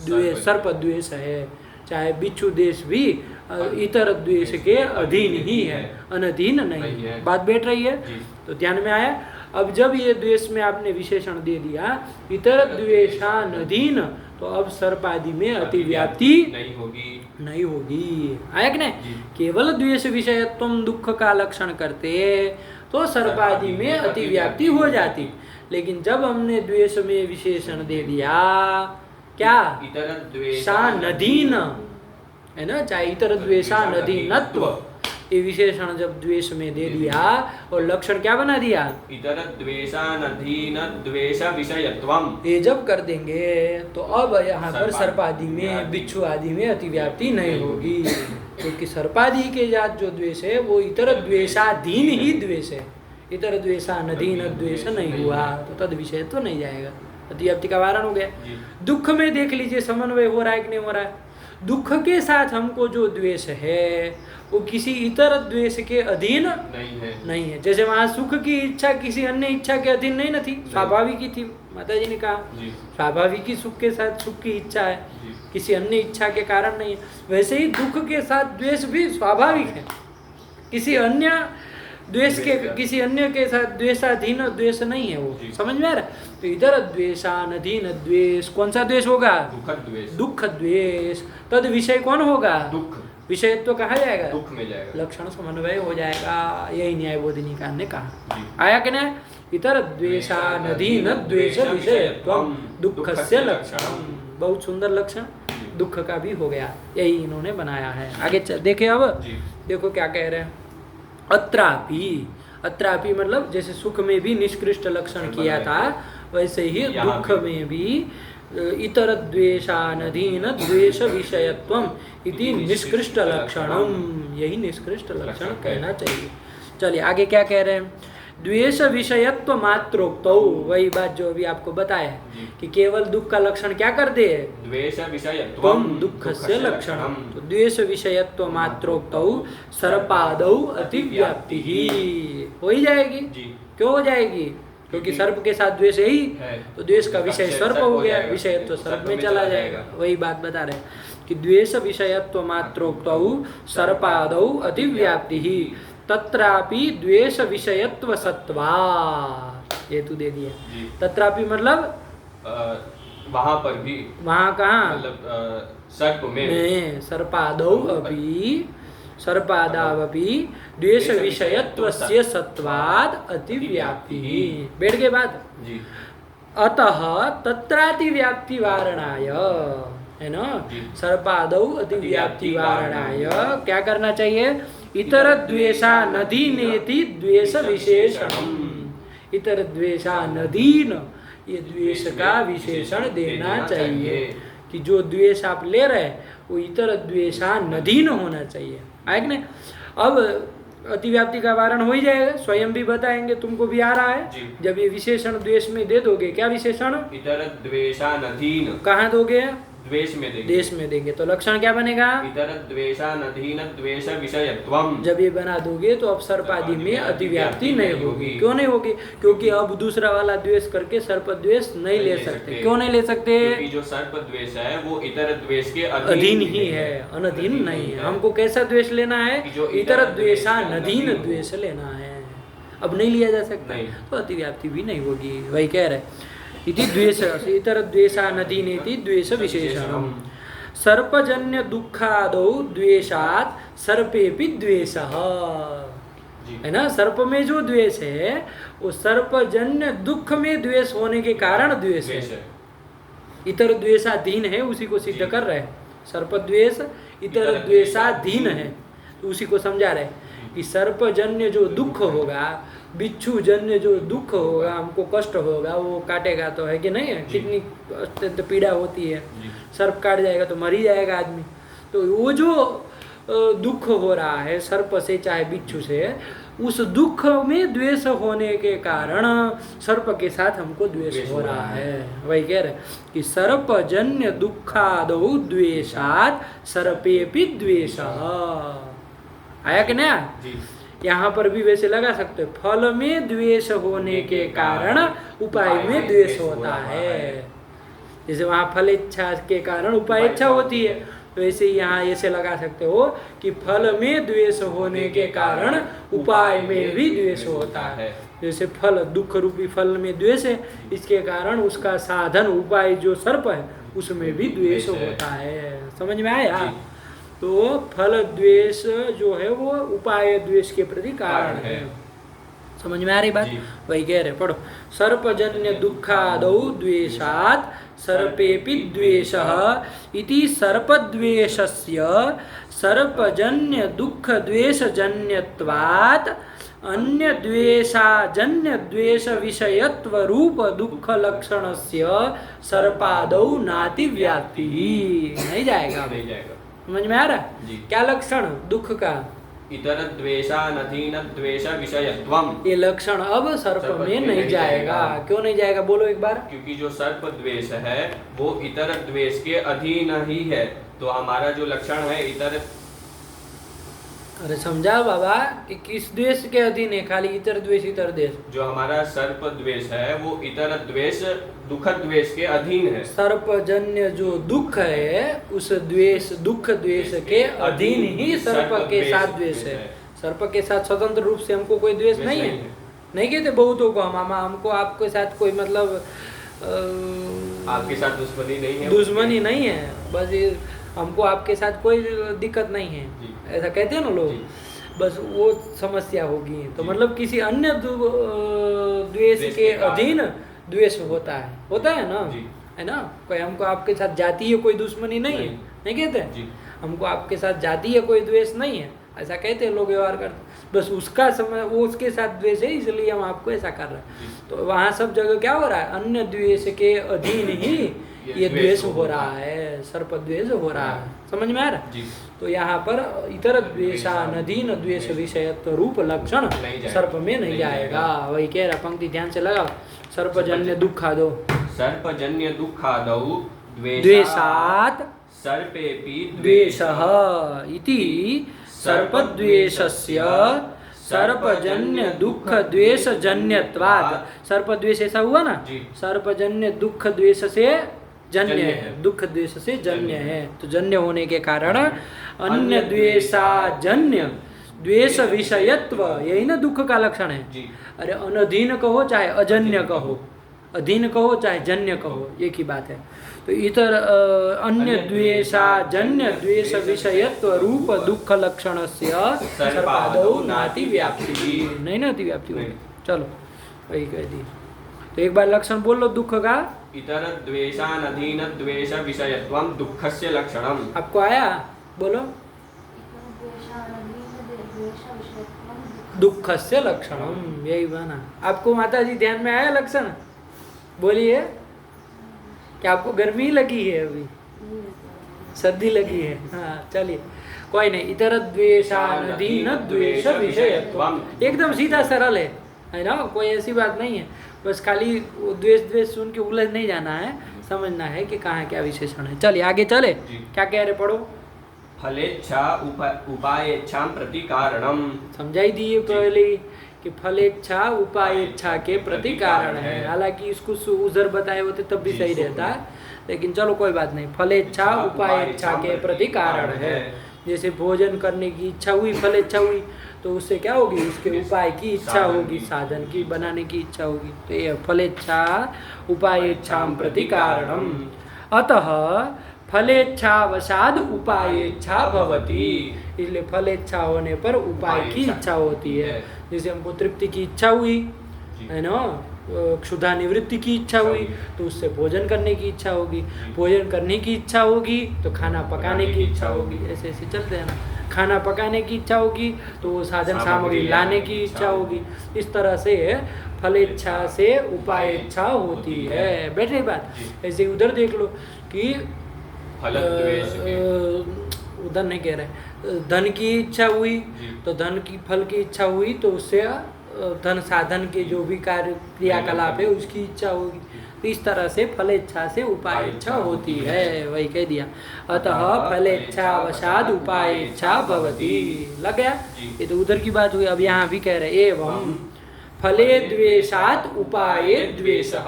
A: द्वेष सर्प द्वेष है, चाहे बिच्छू द्वेष भी इतर द्वेष के अधीन ही है, अनधीन नहीं है। बात बैठ रही है, तो ध्यान में आया। अब जब ये द्वेष में आपने विशेषण दे दिया इतर द्वेषानधीन, तो अब सर्प आदि में अतिव्याप्ति नहीं होगी, आया कि नहीं। केवल द्वेष विषयत्व दुख का लक्षण करते तो सर्प आदि में अतिव्याप्ति हो जाती, लेकिन जब हमने द्वेष में विशेषण दे दिया क्या,
B: इतर
A: द्वेषानधीन, है ना, चाहे इतर द्वेषानधीनत्व, ये विशेषण जब द्वेष में दे दिया और लक्षण क्या बना दिया,
B: इतर द्वेषानधीन द्वेष विषयत्वम,
A: ये जब कर देंगे तो अब यहाँ पर सर्प आदि में, बिच्छू आदि में अतिव्याप्ति नहीं होगी, क्योंकि सर्प आदि के जात जो द्वेष है वो इतर द्वेषाधीन ही द्वेष है, इतर द्वेषानधीन द्वेष नहीं हुआ तो तद विषय तो नहीं जाएगा, अतिव्याप्ति का वारण हो गया। दुख में देख लीजिए समन्वय हो रहा है कि नहीं हो रहा है। दुख के साथ हमको जो द्वेष है वो किसी इतर द्वेष के अधीन नहीं है। जैसे वहाँ सुख की इच्छा किसी अन्य इच्छा के अधीन नहीं थी, स्वाभाविक ही थी, माता जी ने कहा स्वाभाविक ही सुख के साथ सुख की इच्छा है, किसी अन्य इच्छा के कारण नहीं है। वैसे ही दुख के साथ द्वेष भी स्वाभाविक है, किसी अन्य द्वेष के, किसी अन्य के साथ द्वेषाधीन द्वेष नहीं है, वो समझ में आ रहा है। तो इधर द्वेषानधीन द्वेष, कौन सा द्वेष होगा, दुख द्वेष, तद विषय कौन होगा, दुख, विषय तो कहा जाएगा,
B: दुख में जाएगा,
A: लक्षण समन्वय हो जाएगा, यही न्याय बोधिनी कार ने कहा, आया कि नहीं। इतर द्वेषानधीन द्वेष विषयत्वम दुःखस्य लक्षणम, बहुत सुंदर लक्षण दुख का भी हो गया, यही इन्होंने बनाया है। आगे देखे, अब देखो क्या कह रहे हैं, अत्रापि मतलब जैसे सुख में भी निष्कृष्ट लक्षण किया था, वैसे ही दुख में भी इतर द्वेषानधीन द्वेष विषयत्वम इति निष्कृष्ट लक्षणम, यही निष्कृष्ट लक्षण कहना चाहिए। चलिए आगे क्या कह रहे हैं, द्वेष विषयत्व मात्रोक्त, वही बात जो अभी आपको बताया कि केवल दुख का लक्षण क्या कर दे,
B: द्वेष विषयत्वम
A: दुःखस्य लक्षणम, तो द्वेष विषयत्व मात्रोक्त सर्पादौ अतिव्याप्ति ही हो ही जाएगी। क्यों हो जाएगी, क्योंकि सर्प के साथ द्वेष है ही, तो द्वेष का विषय सर्प हो गया,
B: जाएगा,
A: विषय तो सर्प में चला जाएगा। वही बात बता रहे कि द्वेष विषयत्व मात्रोक्तौ सर्पादौ अतिव्याप्ति ही तत्रापि द्वेष विषयत्व सत्वात्, ये तू दे दिया। तत्रापि मतलब
B: वहां पर भी,
A: वहां कहाँ,
B: मतलब सर्प में
A: सर्पादौ अपि सर्पादावपि द्वेष विषयत्वस्य सत्वात् अतिव्याप्ति। बैठ गए बात
B: जी।
A: अतः तत्रातिव्याप्ति वारणाय, है ना, सर्पादौ अतिव्याप्ति वारणाय क्या करना चाहिए, इतर द्वेषा नदीनेति द्वेष विशेषणम, इतर द्वेषा नदीन, ये द्वेष का विशेषण देना चाहिए कि जो द्वेष आप ले रहे हैं वो इतर द्वेषा नदीन होना चाहिए, है कि नहीं। अब अतिव्याप्ति का वारण हो ही जाएगा, स्वयं भी बताएंगे, तुमको भी आ रहा है। जब ये विशेषण द्वेष में दे दोगे, क्या विशेषण,
B: इतर द्वेषा नदीन,
A: कहाँ दोगे,
B: द्वेष में देंगे,
A: देश में देंगे, तो लक्षण क्या बनेगा,
B: इतर द्वेषा नदीन द्वेष विषयत्वम।
A: जब ये बना दोगे तो अब सर्प आदि में अतिव्याप्ति नहीं होगी। क्यों नहीं होगी, क्योंकि अब दूसरा वाला द्वेष करके सर्प द्वेष नहीं ले सकते। क्यों नहीं ले सकते,
B: क्योंकि जो सर्प द्वेष है वो इतर द्वेष के
A: अधीन ही है, अनधीन नहीं है। हमको कैसा द्वेष लेना है, इतर द्वेषा नदीन द्वेष लेना है, अब नहीं लिया जा सकता, तो अतिव्याप्ति भी नहीं होगी। वही कह रहे इति द्वेष इतर द्वेषा नदीनेति द्वेष विशेषणम। सर्पजन्य दुखादौ द्वेषात् सर्पेपि द्वेषः, है ना, सर्प में जो द्वेष है वो सर्पजन्य दुख में द्वेष होने के कारण द्वेष है। इतर द्वेषाधीन है, उसी को सिद्ध कर रहे हैं। सर्प द्वेष इतर द्वेषाधीन है, तो उसी को समझा रहे कि सर्पजन्य जो दुख होगा, बिच्छू जन्य जो दुख होगा, हमको कष्ट होगा, वो काटेगा तो, है कि नहीं है, कितनी अत्यंत पीड़ा होती है, सर्प काट जाएगा तो मर ही जाएगा आदमी। तो वो जो दुख हो रहा है सर्प से चाहे बिच्छू से, उस दुख में द्वेष होने के कारण सर्प के साथ हमको द्वेष हो रहा है। वही कह रहे कि सर्पजन्य दुखादौ द्वेषात् सर्पेपि द्वेषः। आया कि नहीं, यहाँ पर भी वैसे लगा सकते हो, फल में द्वेष होने के कारण उपाय में द्वेष होता है। जैसे वहाँ फल इच्छा के कारण उपाय इच्छा होती है, तो ऐसे ही यहाँ ऐसे लगा सकते हो कि फल में द्वेष होने के कारण उपाय में भी द्वेष होता है। जैसे फल दुख रूपी फल में द्वेष है, इसके कारण उसका साधन उपाय जो सर्प है उसमें भी द्वेष होता है। समझ में आया, तो फल द्वेष जो है वो उपाय द्वेष के प्रति कारण है। समझ में आ रही बात, वही कह रहे, पढ़ो। सर्पजन्य दुखादौ द्वेषात् सर्पेपि द्वेषः इति सर्पद्वेषस्य सर्पजन्य दुख द्वेषजन्यत्वात् अन्य द्वेषाजन्य द्वेष विषयत्व रूप दुख लक्षणस्य सर्पादौ नातिव्याप्ति। नहीं जाएगा,
B: नहीं जाएगा।
A: समझ में आ रहा, क्या लक्षण दुख का,
B: इतर द्वेषा नदीन द्वेष विषयत्वम, ये
A: लक्षण अब सर्प में नहीं जाएगा। क्यों नहीं जाएगा, बोलो एक बार।
B: क्योंकि जो सर्प द्वेष है वो इतर द्वेष के अधीन ही है, तो हमारा जो लक्षण है इतर,
A: अरे समझा बाबा कि किस द्वेष के अधीन है, खाली इतर द्वेष इतर द्वेष।
B: जो हमारा सर्प द्वेष है वो इतर द्वेष दुख द्वेष के अधीन है।
A: सर्पजन्य जो दुख है उस द्वेष दुख द्वेष के अधीन ही सर्प के साथ द्वेष है। सर्प के साथ स्वतंत्र रूप से हमको कोई द्वेष नहीं है। नहीं कहते बहुतों को हमको आपके साथ कोई मतलब
B: आपके साथ दुश्मनी नहीं है,
A: दुश्मनी नहीं है, बस ये हमको आपके साथ कोई दिक्कत नहीं है, ऐसा कहते हैं ना लोग, बस वो समस्या होगी। तो मतलब किसी अन्य द्वेष के अधीन द्वेष होता है ना, है ना। कोई हमको आपके साथ जातीय कोई दुश्मनी नहीं है, नहीं कहते, हमको आपके साथ जातीय कोई द्वेष नहीं है, ऐसा कहते हैं लोग, व्यवहार करते, बस उसका समय वो उसके साथ द्वेष है, इसलिए हम आपको ऐसा कर रहे हैं। तो वहाँ सब जगह क्या हो रहा है, अन्य द्वेष के अधीन ही ये द्वेष हो रहा है, सर्प द्वेष हो रहा है। समझ में आ रहा, तो यहाँ पर इतर द्वेषा नदीन द्वेष विषयत्व रूप लक्षण सर्प में नहीं जाएगा। वही कह रहा, पंक्ति ध्यान से लगाओ। सर्पजन्य दुखादौ,
B: सर्पजन्य दुखादौ
A: द्वेषात्
B: सर्पेपि
A: द्वेषः इति सर्पद्वेषस्य सर्पजन्य दुख द्वेष जन्यत्वात्। सर्प द्वेष ऐसा हुआ ना,
B: जी।
A: सर्पजन्य दुख द्वेष से जन्य
B: जन्य
A: है,
B: है।
A: दुख द्वेष से जन्य है। तो जन्य होने के कारण अन्य द्वेषाजन्य द्वेष विषयत्व, यही ना दुख का लक्षण है।
B: जी।
A: अरे अनधीन कहो चाहे अजन्य कहो, अधीन कहो चाहे जन्य कहो, एक ही बात है। तो इतर अन्य द्वेषाजन्य द्वेष विषयत्व रूप दुख लक्षणस्य सर्पादौ नाति व्याप्ति, नहीं नाति व्याप्ति होगी। चलो वही कह दी। तो एक बार लक्षण बोल लो दुख का।
B: इतर द्वेषानधीन द्वेष विषयत्वं दुःखस्य लक्षणम्।
A: आपको आया, बोलो। दुःखस्य लक्षणम, यही बना। आपको माता जी ध्यान में आया लक्षण? बोलिए। क्या आपको गर्मी लगी है अभी? सर्दी लगी है? हाँ चलिए कोई नहीं। इतर द्वेषानधीन द्वेष विषयत्वम, एकदम सीधा सरल है ना, कोई ऐसी बात नहीं है। बस खाली द्वेष द्वेष सुन के उलझ नहीं जाना है, समझना है कि कहाँ क्या विशेषण है। चलिए आगे चले। क्या कह रहे, पढ़ो।
B: फलेच्छा उपायेच्छां प्रति कारणम।
A: समझाई दिए पहले कि फलेच्छा उपायेच्छा के प्रति कारण है। हालांकि इसको उधर बताए होते तब भी सही रहता है, लेकिन चलो कोई बात नहीं। फलेच्छा उपायेच्छा के प्रति कारण है। जैसे भोजन करने की इच्छा हुई, फलेच्छा हुई, तो उससे क्या होगी? उसके उपाय की इच्छा होगी, साधन की बनाने की इच्छा होगी। तो ये फलेच्छा उपायेच्छां प्रति कारणम। अतः फलेच्छावसाद उपायेच्छा भवति, इसलिए फलेच्छा होने पर उपाय की इच्छा होती है। जैसे हमको तृप्ति की इच्छा हुई है ना, क्षुधा निवृत्ति की इच्छा हुई, तो उससे भोजन करने की इच्छा होगी। भोजन करने की इच्छा होगी तो खाना पकाने की इच्छा होगी। ऐसे ऐसे चलते हैं ना। खाना पकाने की इच्छा होगी तो वो साधन सामग्री लाने की इच्छा होगी। इस तरह से फलेच्छा से उपायेच्छा होती है। बैठे बात। ऐसे उधर देख लो कि उधर नहीं कह रहे, धन की इच्छा हुई तो धन की फल की इच्छा हुई तो उससे धन साधन के जो भी कार्य क्रियाकलाप है उसकी इच्छा होगी। तो इस तरह से फलेच्छा से उपायेच्छा होती है, वही कह दिया। अतः फलेच्छावसाद उपायेच्छा भवति। लग गया? ये तो उधर की बात हुई। अब यहाँ भी कह रहे एवं फले द्वेषात् उपाये द्वेषः।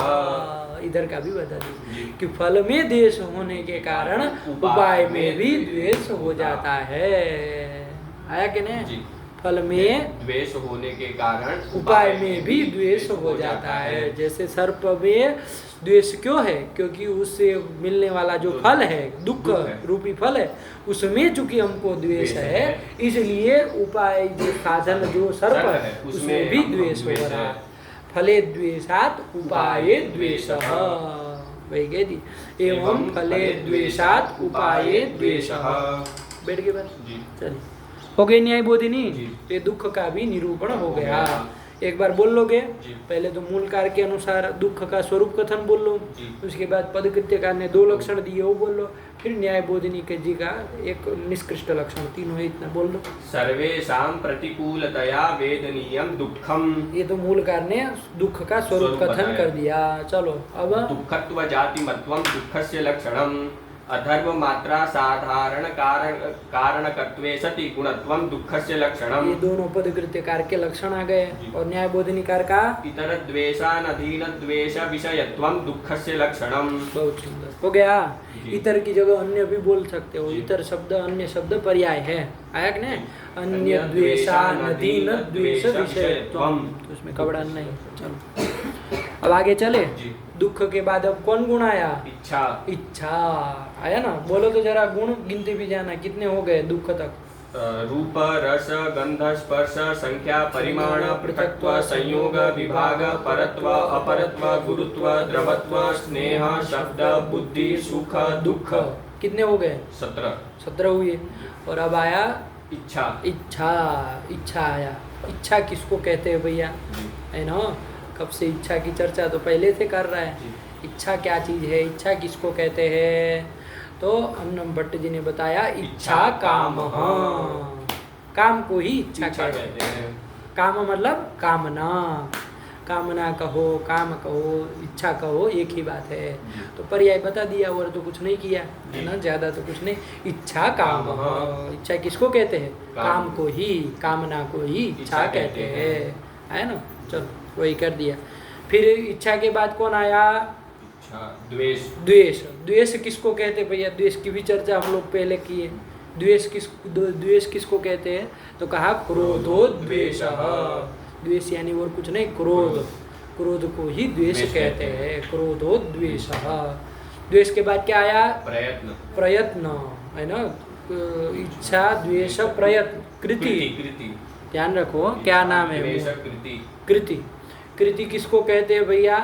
A: इधर का भी बता दीजिए कि फल में द्वेष होने के कारण उपाय में भी द्वेष हो जाता है। आया कि नहीं? फल में
B: द्वेष होने के कारण
A: उपाय में भी द्वेष हो जाता है। जैसे सर्प में द्वेष क्यों है? क्योंकि उससे मिलने वाला जो फल है, दुख रूपी फल है, उसमें चूंकि हमको द्वेष है, इसलिए उपाय जो साधन जो सर्प है उसमें भी द्वेष हो रहा है। फले द्वेषात् उपाये द्वेषः, वही कह दी। एवं फले द्वेषात् उपाये द्वेषः। बैठ के बस। चलिए हो गई न्याय बोधिनी। ये दुख का भी निरूपण हो गया। एक बार बोल लोगे? पहले तो मूल कार्य के अनुसार दुख का स्वरूप कथन बोल लो, उसके बाद पदकृत्यकार ने 2 लक्षण दिए वो बोल लो, फिर न्याय बोधिनी के जी का एक निष्कृष्ट लक्षण, तीनों है, इतना बोल लो।
B: सर्वेषां प्रतिकूलतया वेदनीयं दुःखम। ये
A: तो मूल कार्य ने दुख का स्वरूप कथन कर दिया। चलो अब
B: दुःखत्व जातिमत्वं दुःखस्य लक्षणम्। अधर्म मात्रा साधारण कारणकत्वे सति गुणत्वं दुःखस्य लक्षणम्।
A: ये दोनों पदकृत्यकार के लक्षण आ गए। और न्याय बोधिनीकार का
B: इतर द्वेषानधीन द्वेष विषयत्वं दुःखस्य लक्षणम्।
A: बहुत सुंदर हो गया। इतर की जगह अन्य भी बोल सकते हो। इतर शब्द अन्य शब्द पर्याय है। आया कि नहीं? अन्य द्वेषानधीन द्वेष विषयत्वं, तो उसमें कबड़ा नहीं। चलो अब आगे चले। दुख के बाद अब कौन गुण आया?
B: इच्छा।
A: इच्छा आया ना? बोलो तो जरा गुण गिनते भी जाना, कितने हो गए दुख तक?
B: रूप रस गंध स्पर्श संख्या परिमाण पृथक्त्व संयोग विभाग परत्व अपरत्व गुरुत्व द्रवत्व स्नेह शब्द बुद्धि सुख दुख।
A: कितने हो गए?
B: 17
A: हुए। और अब आया
B: इच्छा।
A: इच्छा आया। इच्छा किसको कहते हैं भैया? है ना? कब से इच्छा की चर्चा तो पहले से कर रहा है। इच्छा क्या चीज है? इच्छा किसको कहते हैं? तो अन्नम भट्ट जी ने बताया इच्छा काम। काम को ही इच्छा कहते हैं। काम मतलब कामना। कामना कहो, काम कहो, इच्छा कहो, एक ही बात है। तो पर्याय बता दिया और तो कुछ नहीं किया है ना, ज्यादा तो कुछ नहीं। इच्छा काम, इच्छा किसको कहते हैं? काम को ही, कामना को ही इच्छा कहते हैं, है ना। चलो वही कर दिया। फिर इच्छा के बाद कौन आया?
B: द्वेष।
A: द्वेष, द्वेष किसको कहते हैं भैया? द्वेष की भी चर्चा हम लोग पहले किए। द्वेष किसको कहते हैं? तो कहा क्रोधो द्वेष। द्वेष यानी और कुछ नहीं, क्रोध, क्रोध को ही द्वेष कहते हैं। क्रोधो द्वेष। द्वेष के बाद क्या आया?
B: प्रयत्न।
A: प्रयत्न है ना, इच्छा द्वेष प्रयत्न, कृति। ध्यान रखो क्या नाम है? कृति। कृति किसको कहते हैं भैया?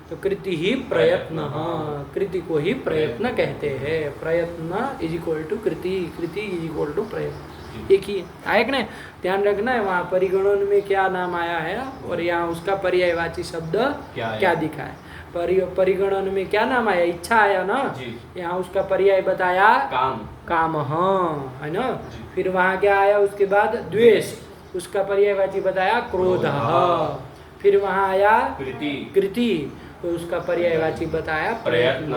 A: तो कृति ही प्रयत्न। हाँ, कृति को ही प्रयत्न कहते हैं। प्रयत्न इज इक्वल टू कृति, कृति इज इक्वल टू प्रयत्न, एक ही आया कि नहीं? ध्यान रखना है वहाँ परिगणन में क्या नाम आया है और यहाँ उसका पर्यायवाची शब्द क्या दिखा है। परिगणन में क्या नाम आया? इच्छा आया ना, यहाँ उसका पर्याय बताया काम, हाँ है ना। फिर वहाँ क्या आया उसके बाद? द्वेष, उसका पर्यायवाची बताया क्रोध। फिर वहाँ आया कृति, तो उसका पर्यायवाची बताया प्रयत्न।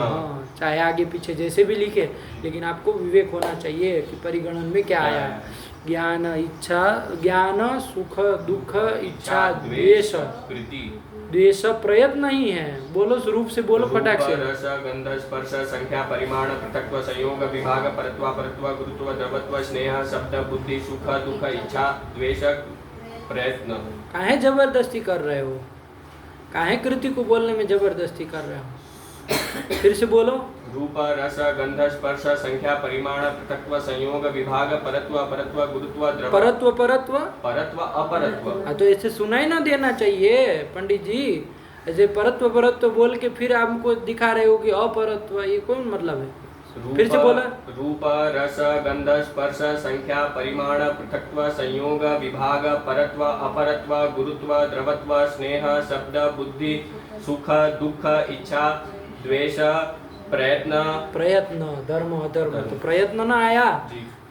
A: चाहे आगे पीछे जैसे भी लिखे, लेकिन आपको विवेक होना चाहिए कि परिगणन में क्या आया है। ज्ञान, इच्छा, ज्ञान, सुख, दुख, इच्छा, द्वेष। द्वेष प्रयत्न ही है। बोलो रूप से बोलो फटाक से।
B: रस, गंध, स्पर्श, संख्या, परिमाण, पृथक्त्व, संयोग, विभाग, परत्व, अपरत्व, गुरुत्व, द्रवत्व, स्नेह, शब्द, बुद्धि, सुख, दुख, इच्छा, द्वेष, प्रयत्न।
A: काहे जबरदस्ती कर रहे हो? काहे कृति को बोलने में जबरदस्ती कर रहे हो? फिर से बोलो।
B: रूप, रस, गंध, स्पर्श, संख्या, परिमाण, पृथक्त्व, संयोग, विभाग, परत्व, अपरत्व, गुरुत्व, द्रवत्व, परत्व, अपरत्व।
A: हाँ, तो ऐसे सुनाई ना देना चाहिए पंडित जी। ऐसे परत्व परत्व बोल के फिर हमको दिखा रहे हो कि अपरत्व, ये कौन मतलब है? फिर से बोला।
B: रूप, रस, गंध, स्पर्श, संख्या, परिमाण, पृथक्त्व, संयोग, विभाग, परत्व, अपरत्व, गुरुत्व, द्रवत्व, स्नेह, शब्द, बुद्धि, सुख, दुख, इच्छा, द्वेष, प्रयत्न।
A: धर्म अधर्म, तो प्रयत्न ना आया,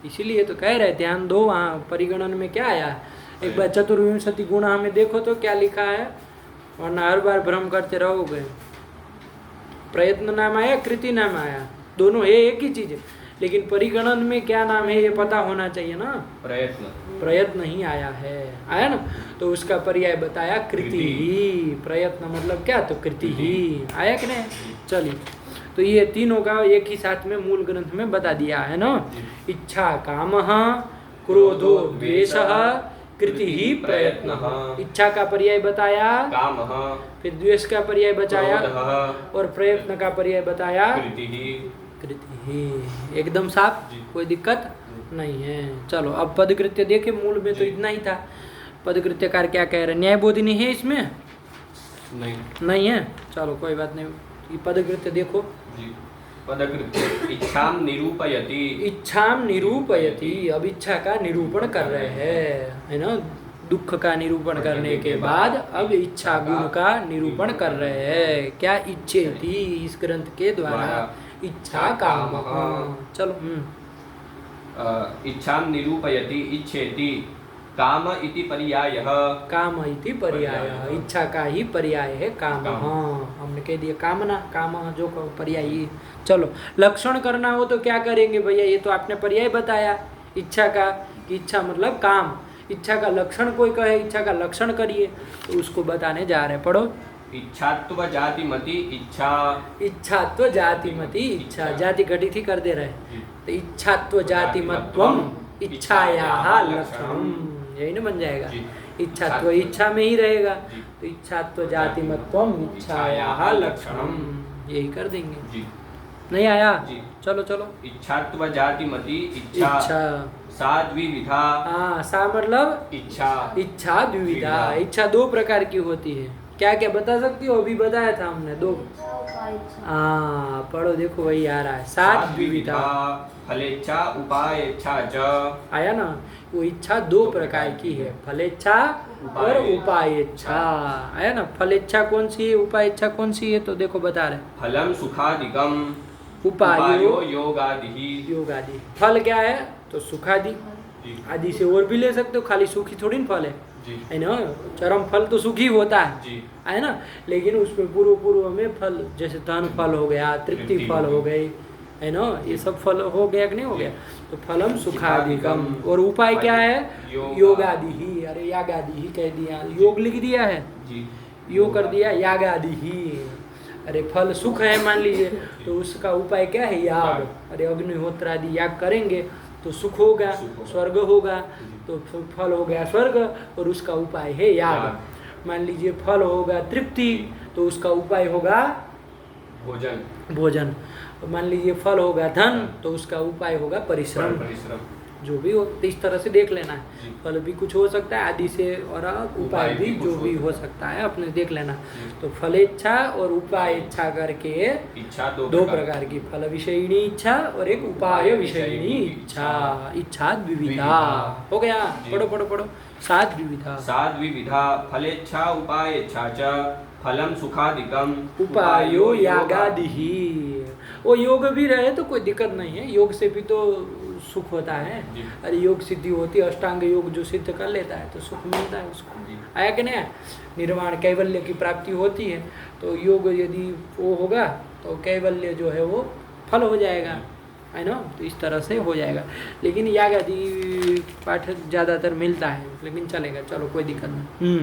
A: इसीलिए तो कह रहे ध्यान दो। वहाँ परिगणन में क्या आया? एक बार चतुर्विंशति गुणा हमें देखो तो क्या लिखा है, वरना हर बार भ्रम करते रहोगे। प्रयत्न नाम आया, कृति नाम आया, दोनों है एक ही चीज है, लेकिन परिगणन में क्या नाम है ये पता होना चाहिए ना। प्रयत्न ही आया है, आया ना। तो उसका पर्याय बताया कृति ही। प्रयत्न मतलब क्या? तो कृति ही, आया कि नहीं? चलिए, तो ये तीनों का एक ही साथ में मूल ग्रंथ में बता दिया है ना। इच्छा काम, क्रोधो द्वेष, कृति ही प्रयत्न। इच्छा का पर्याय बताया
B: काम,
A: फिर द्वेष का पर्याय बताया और प्रयत्न का पर्याय बताया
B: कृति
A: ही। एकदम साफ, कोई दिक्कत नहीं है। चलो अब पदकृत्य देखे। मूल में तो इतना ही था। पदकृत्यकार क्या कह रहे? न्याय बोधिनी है इसमें? नहीं है। चलो कोई बात नहीं, ये पदकृत्य देखो।
B: पदकृत्य इच्छाम निरूपयति।
A: इच्छाम निरूपयति, अब इच्छा का निरूपण कर रहे हैं, है ना। दुख का निरूपण करने के बाद अब इच्छा गुण का निरूपण कर रहे हैं। क्या? इच्छेति, इस ग्रंथ के द्वारा इच्छा काम। चलो
B: इच्छाम निरूपयति, इच्छेति, काम इति पर्यायः।
A: काम इति पर्यायः, इच्छा का ही पर्याय है काम। हाँ, हमने कह दिया कामना, काम जो पर्यायी। चलो लक्षण करना हो तो क्या करेंगे भैया? ये तो आपने पर्याय बताया इच्छा का, कि इच्छा मतलब काम। इच्छा का लक्षण कोई कहे इच्छा का लक्षण करिए, तो उसको बताने जा रहे हैं। पढ़ो।
B: इच्छात्व जातिमति इच्छा।
A: इच्छात्व जातिमति इच्छा, जाति घटित ही कर दे रहे। तो इच्छात्व जातिमत्वम इच्छायाः लक्षणम, यही ना बन जाएगा। इच्छात्व इच्छा में ही रहेगा, तो इच्छात्व जातिमत्वम इच्छायाः लक्षणम, यही कर देंगे। नहीं आया? चलो चलो।
B: इच्छात्व जातिमति इच्छा सा द्विविधा।
A: हाँ, सा मतलब
B: इच्छा।
A: इच्छा द्विविधा, इच्छा दो प्रकार की होती है। क्या क्या बता सकती हो? अभी बताया था हमने दो। हाँ पढ़ो, देखो वही आ रहा है। सात द्विविधा,
B: फलेच्छा उपायेच्छा च।
A: आया ना। वो इच्छा दो प्रकार की है, फलेच्छा और उपायेच्छा। आया ना। फलेच्छा कौन सी है, उपायेच्छा कौन सी है? तो देखो बता रहे।
B: फलम सुखादिकम,
A: उपायो
B: योगादि।
A: योगादि। फल क्या है? तो सुखादि, आदि से और भी ले सकते हो, खाली सुखी थोड़ी ना फल है।
B: जी।
A: है ना। चरम फल तो सुख ही होता है
B: जी।
A: है ना, लेकिन उसमें पूर्व पूर्व में फल जैसे धन फल हो गया, तृप्ति फल हो गई, है ना, ये सब फल हो गया कि नहीं हो गया। तो फलम सुखादिकम, और उपाय क्या है, योगादि ही, अरे यागादि ही कह दिया, योग लिख दिया है
B: जी।
A: योग कर दिया, यागादि ही। अरे फल सुख है मान लीजिए, तो उसका उपाय क्या है, याग। अरे अग्निहोत्र आदि याग करेंगे तो सुख होगा, स्वर्ग होगा, तो फल हो गया स्वर्ग, और उसका उपाय है याग। मान लीजिए फल होगा तृप्ति, तो उसका उपाय होगा भोजन। मान लीजिए फल होगा धन, तो उसका उपाय होगा परिश्रम। जो भी हो, तो इस तरह से देख लेना है। फल भी कुछ हो सकता है आदि से, और उपाय भी जो भी हो सकता है अपने देख लेना। तो फलेच्छा और उपाय इच्छा करके
B: इच्छा
A: दो प्रकार की, फल विषयिणी इच्छा और एक उपाय विषयिणी इच्छा। इच्छा द्विविधा हो गया। पढ़ो पढ़ो पढ़ो। सात विविधा
B: फलेच्छा उपायेच्छा च फलम सुखादिकम
A: उपायो यागादिहि। वो योग भी रहे तो कोई दिक्कत नहीं है, योग से भी तो सुख होता है। अरे योग सिद्धि होती है, अष्टांग योग जो सिद्ध कर लेता है तो सुख मिलता है उसको। आया कि नहीं, निर्वाण कैवल्य की प्राप्ति होती है। तो योग यदि वो होगा तो कैवल्य जो है वो फल हो जाएगा, है ना। तो इस तरह से हो जाएगा। लेकिन याग आदि पाठ ज़्यादातर मिलता है, लेकिन चलेगा, चलो कोई दिक्कत नहीं।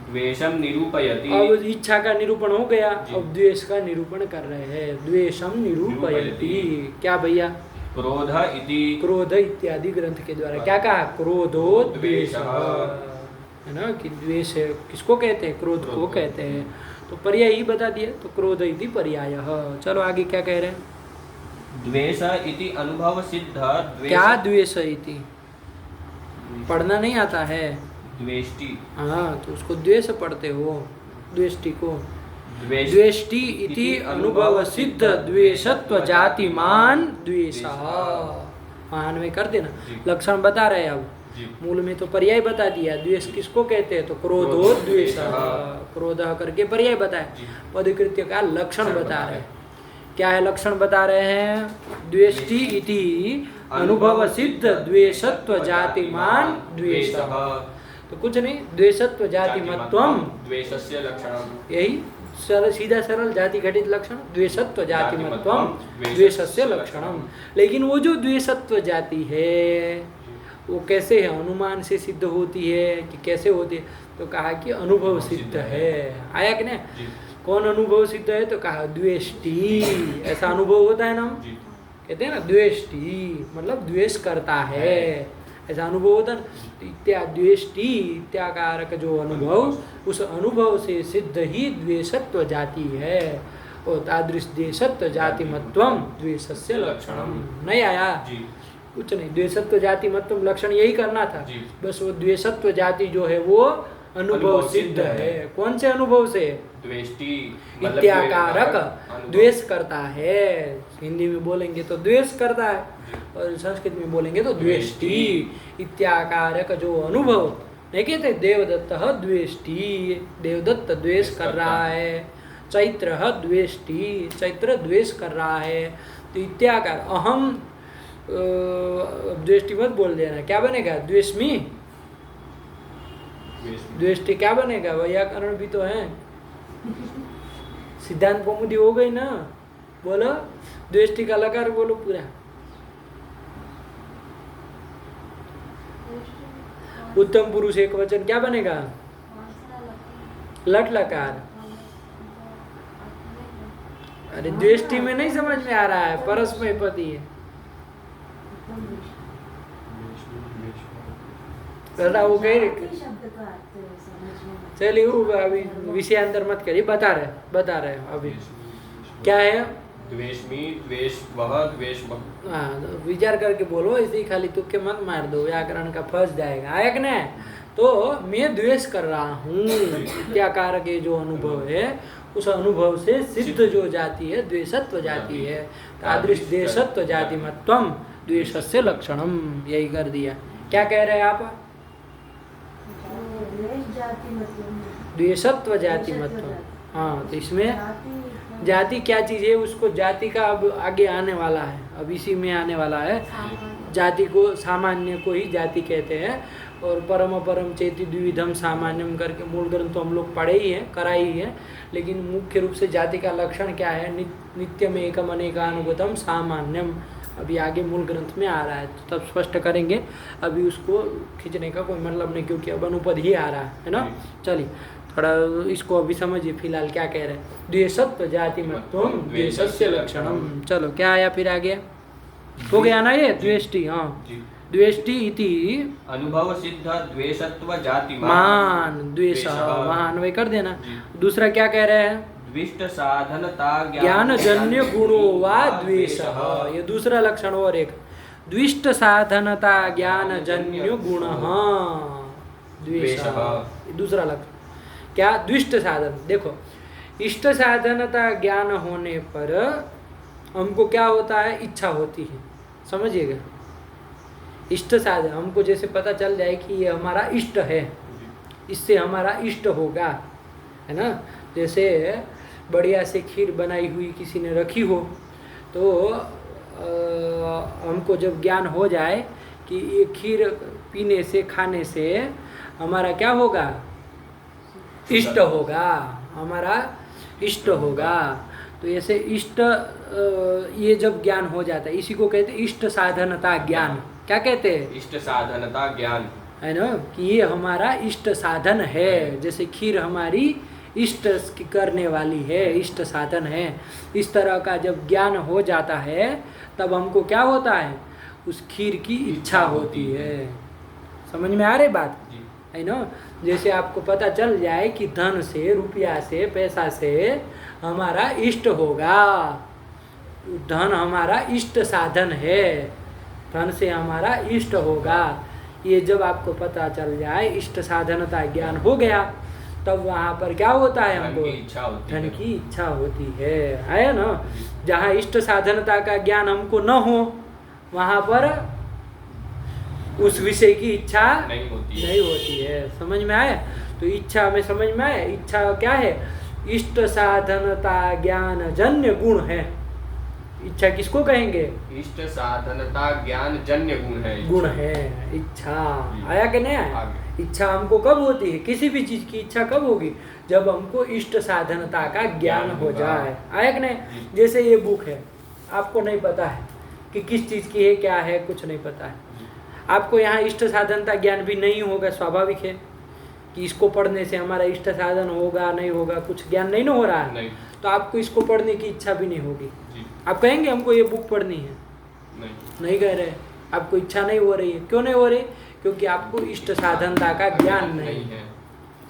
B: द्वेषम निरूपयति।
A: अब इच्छा का निरूपण हो गया, अब द्वेष का निरूपण कर रहे हैं। द्वेषम निरूपयति क्या भैया,
B: क्रोध इति,
A: क्रोध इत्यादि ग्रंथ के द्वारा क्या कहा, क्रोधो द्वेष, है ना, कि द्वेष किसको कहते हैं, क्रोध को कहते हैं। तो पर्याय ही बता दिया, तो क्रोध इति पर्यायः। चलो आगे क्या कह रहे हैं,
B: द्वेष इति अनुभव सिद्ध।
A: क्या द्वेष इति, पढ़ना नहीं आता है,
B: द्वेष्टि।
A: हाँ, तो उसको द्वेष पढ़ते हो, द्वेष्टि को। द्वेष्टि इति अनुभव सिद्ध द्वेषत्व जातिमान द्वेषः। मान में कर देना, लक्षण बता रहे हैं। अब मूल में तो पर्याय बता दिया, द्वेष किसको कहते हैं, तो क्रोधो द्वेषः, क्रोध करके पर्याय बताए। पदकृत्य का लक्षण बता रहे हैं। क्या है लक्षण बता रहे हैं, द्वेष्टि इति अनुभव सिद्ध द्वेषत्व जातिमान द्वेषः। तो कुछ नहीं, द्वेषत्व जातिमत्वम
B: द्वेषस्य लक्षणम, यही
A: सीधा सरल जाति घटित लक्षण, द्वेषत्व जातिमत्वम द्वेषस्य लक्षणम। लेकिन वो जो द्वेषत्व जाति है वो कैसे है, अनुमान से सिद्ध होती है कि कैसे होती है, तो कहा कि अनुभव सिद्ध है। आया कि नहीं, कौन अनुभव सिद्ध है, तो कहा द्वेष्टि, ऐसा अनुभव होता है ना, कहते हैं ना द्वेष्टि मतलब द्वेष करता है, ऐसा अनुभव होता है। इत्या द्वेष्टि इत्याकारक जो अनुभव, उस अनुभव से सिद्ध ही द्वेषत्व जाति है। और तादृश द्वेषत्व जातिमत्वम द्वेषस्य लक्षणम। नहीं आया कुछ नहीं, द्वेषत्व जातिमत्वम लक्षण यही करना था बस। वो द्वेषत्व जाति जो है वो अनुभव सिद्ध है। कौन से अनुभव से,
B: द्वेष्टि
A: इत्याकारक, द्वेष करता है। हिंदी में बोलेंगे तो द्वेष करता है, और संस्कृत में बोलेंगे तो द्वेष्टि। इत्याकारक जो अनुभव, नहीं कहते देवदत्त द्वेष्टि, देवदत्त द्वेष कर रहा है। चैत्र द्वेष्टि, चैत्र द्वेष कर रहा है। तो इत्याकार, अहम द्वेष्टि मत बोल देना, क्या बनेगा द्वेष्मि, द्वेष्टि क्या बनेगा, व्याकरण भी तो है, सिद्धांत कौमुदी हो गई ना। बोलो द्वेष्टि का लकार बोलो पूरा, उत्तम पुरुष एक वचन क्या बनेगा, लट लकार। अरे द्वेष्टि में नहीं समझ में आ रहा है, परस्मय पति है। वो कह रहे, चलिए अभी विषयांतर मत करिए, बता रहे अभी क्या है,
B: द्वेष्मि, द्वेष वह, द्वेष वह।
A: हाँ, विचार करके बोलो, ऐसे ही खाली तुक्के मत मार दो, व्याकरण का फंस जाएगा। आया कि नहीं, तो मैं द्वेष कर रहा हूँ, इत्याकार के जो अनुभव है उस अनुभव से सिद्ध जो जाति है द्वेषत्व जाति है। तादृश द्वेषत्व जाति मत्वम द्वेषस्य लक्षणम, यही कर दिया। क्या कह रहे हैं आप, द्वेषत्व जाति मत्वम। हाँ, तो इसमें जाति क्या चीज़ है, उसको जाति का अब आगे आने वाला है, अब इसी में आने वाला है। जाति को, सामान्य को ही जाति कहते हैं, और परम परम चेति द्विविधम सामान्यम करके मूल ग्रंथ तो हम लोग पढ़े ही हैं, कराई ही है, लेकिन मुख्य रूप से जाति का लक्षण क्या है? नित्यम एकम अनेकानुगतम सामान्यम। अभी आगे मूल ग्रंथ में आ रहा है तो तब स्पष्ट करेंगे, अभी उसको खींचने का कोई मतलब नहीं, क्योंकि अब अनुपद ही आ रहा है ना। चलिए थोड़ा इसको अभी समझिए फिलहाल क्या कह रहे हैं। द्वेषत्व जाति मत्वम द्वेषस्य लक्षणम। चलो क्या आया फिर आगे, हो गया ना ये द्वेष्टि। हाँ, द्वेष्टि इति
B: अनुभव सिद्ध द्वेषत्व जाति
A: मान द्वेष, वहाँ अन्वय कर देना। दूसरा क्या कह रहे हैं?
B: द्विष्ट साधनता
A: ज्ञान जन्य गुणो वा द्वेष, ये दूसरा लक्षण। और एक द्विष्ट साधनता ज्ञान जन्य गुण द्वेष, दूसरा लक्षण। क्या? द्विष्ट साधन। देखो, इष्ट साधनता ज्ञान होने पर हमको क्या होता है? इच्छा होती है, समझिएगा। इष्ट साधन हमको जैसे पता चल जाए कि ये हमारा इष्ट है, इससे हमारा इष्ट होगा, है ना। जैसे बढ़िया से खीर बनाई हुई किसी ने रखी हो तो हमको जब ज्ञान हो जाए कि ये खीर पीने से, खाने से हमारा क्या होगा? इष्ट होगा, हमारा इष्ट होगा। तो ऐसे इष्ट, ये जब ज्ञान हो जाता है, इसी को कहते हैं इष्ट साधनता ज्ञान। क्या कहते हैं?
B: इष्ट साधनता ज्ञान,
A: है ना, कि ये हमारा इष्ट साधन है। जैसे खीर हमारी इष्ट करने वाली है, इष्ट साधन है। इस तरह का जब ज्ञान हो जाता है तब हमको क्या होता है? उस खीर की इच्छा होती है। समझ में आ रही बात, है ना। जैसे आपको पता चल जाए कि धन से, रुपया से, पैसा से हमारा इष्ट होगा, धन हमारा इष्ट साधन है, धन से हमारा इष्ट होगा, ये जब आपको पता चल जाए, इष्ट साधनता ज्ञान हो गया, तब वहाँ पर क्या होता है? हमको धन की इच्छा होती है ना। जहाँ इष्ट साधनता का ज्ञान हमको न हो, वहाँ पर उस विषय की इच्छा नहीं होती है। समझ में आया? तो इच्छा में समझ में आया, इच्छा क्या है? इष्ट साधनता ज्ञान जन्य गुण है। इच्छा किसको कहेंगे?
B: इष्ट साधनता ज्ञान जन्य गुण है
A: इच्छा। आया कि नहीं आया? इच्छा हमको कब होती है? किसी भी चीज की इच्छा कब होगी? जब हमको इष्ट साधनता का ज्ञान हो जाए। आया कि नहीं? जैसे ये बुक है, आपको नहीं पता है कि किस चीज की है, क्या है, कुछ नहीं पता है। आपको यहाँ इष्ट साधनता ज्ञान भी नहीं होगा, स्वाभाविक है कि इसको पढ़ने से हमारा इष्ट साधन होगा, नहीं होगा, कुछ ज्ञान नहीं हो रहा है, तो आपको इसको पढ़ने की इच्छा भी नहीं होगी। आप कहेंगे हमको ये बुक पढ़नी है? नहीं कह रहे, आपको इच्छा नहीं हो रही है। क्यों नहीं हो रही? क्योंकि आपको इष्ट साधनता का ज्ञान नहीं है।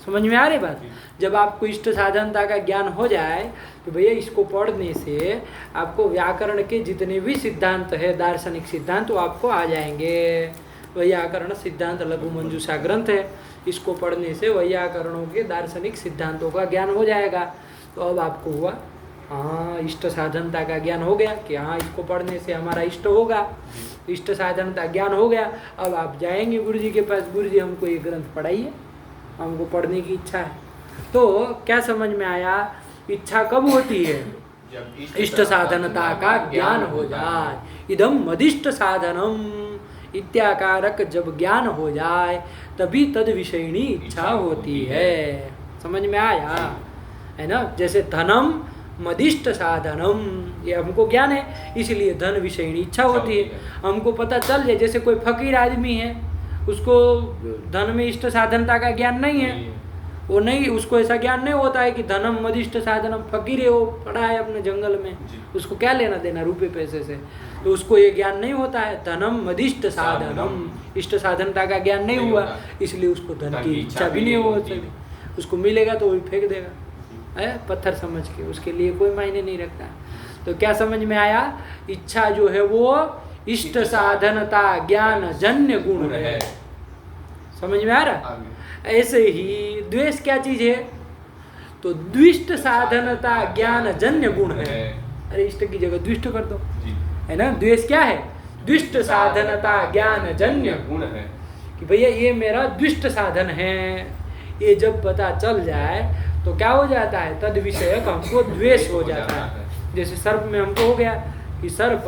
A: समझ में आ रही बात? जब आपको इष्ट साधनता का ज्ञान हो जाए तो भैया इसको पढ़ने से आपको व्याकरण के जितने भी सिद्धांत है, दार्शनिक सिद्धांत, वो आपको आ जाएंगे। वैयाकरण सिद्धांत लघु मंजूषा ग्रंथ है, इसको पढ़ने से वैयाकरणों के दार्शनिक सिद्धांतों का ज्ञान हो जाएगा। तो अब आपको हुआ, हाँ, इष्ट साधनता का ज्ञान हो गया कि हाँ, इसको पढ़ने से हमारा इष्ट होगा, इष्ट साधनता ज्ञान हो गया। अब आप जाएंगे गुरु जी के पास, गुरु जी हमको ये ग्रंथ पढ़ाइए, हमको पढ़ने की इच्छा है। तो क्या समझ में आया? इच्छा कब होती है? जब इष्ट साधनता का ज्ञान हो जाए। इदम मदिष्ट साधनम इत्याकारक जब ज्ञान हो जाए तभी तद विषयिणी इच्छा होती है। समझ में आया? है ना। जैसे धनम मदिष्ट साधनम, ये हमको ज्ञान है, इसलिए धन विषयिणी इच्छा होती है। हमको पता चल जाए, जैसे कोई फकीर आदमी है, उसको धन में इष्ट साधनता का ज्ञान नहीं है, वो नहीं, उसको ऐसा ज्ञान नहीं होता है कि धनम मदिष्ट साधनम। फकीर है, वो पड़ा है अपने जंगल में, उसको क्या लेना देना रुपये पैसे से, तो उसको ये ज्ञान नहीं होता है धनम मदिष्ट साधनम, इष्ट साधनता का ज्ञान नहीं हुआ, इसलिए उसको धन की इच्छा भी नहीं हो सकती। उसको मिलेगा तो वो फेंक देगा, है, पत्थर समझ के, उसके लिए कोई मायने नहीं रखता। तो क्या समझ में आया? इच्छा जो है वो इष्ट साधनता ज्ञान जन्य गुण है। समझ में आ रहा? ऐसे ही द्वेष क्या चीज है? तो द्विष्ट साधनता ज्ञान जन्य गुण है। अरे इष्ट की जगह द्विष्ट कर दो, है ना। द्वेष क्या है? द्विष्ट साधनता ज्ञान जन्य गुण है, कि भैया ये मेरा द्विष्ट साधन है। ये जब पता चल जाए तो क्या हो जाता है? तद विषयक हमको द्वेष हो जाता है। जैसे सर्प में हमको हो गया कि सर्प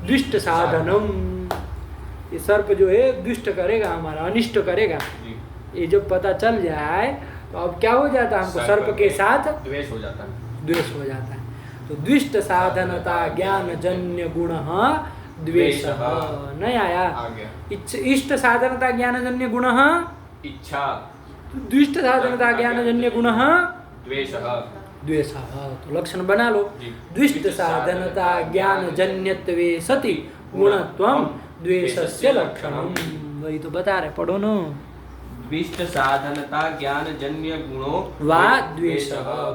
A: द्विष्ट साधनम, ये सर्प जो है दुष्ट करेगा, हमारा अनिष्ट करेगा।
B: जी।
A: ये जब पता चल जाए तो अब क्या हो जाता है, हमको सर्प के साथ
B: द्वेष हो जाता है।
A: द्वेष हो जाता है। तो द्विष्ट साधनता ज्ञान जन्य गुण द्वेष नहीं आया।
B: आ गया।
A: इष्ट साधनता ज्ञान जन्य गुण
B: इच्छा।
A: द्विष्ट साधनता ज्ञान जन्य गुण
B: द्वेष।
A: द्वेष। तो लक्षण बना लो।
B: जी।
A: द्विष्ट साधनता ज्ञान जन्यत्वे सति गुणत्वम द्वेषस्य लक्षणम। वही तो बता रहे, पढ़ो ना।
B: द्विष्ट साधनता ज्ञान जन्य गुणों
A: वा द्वेष।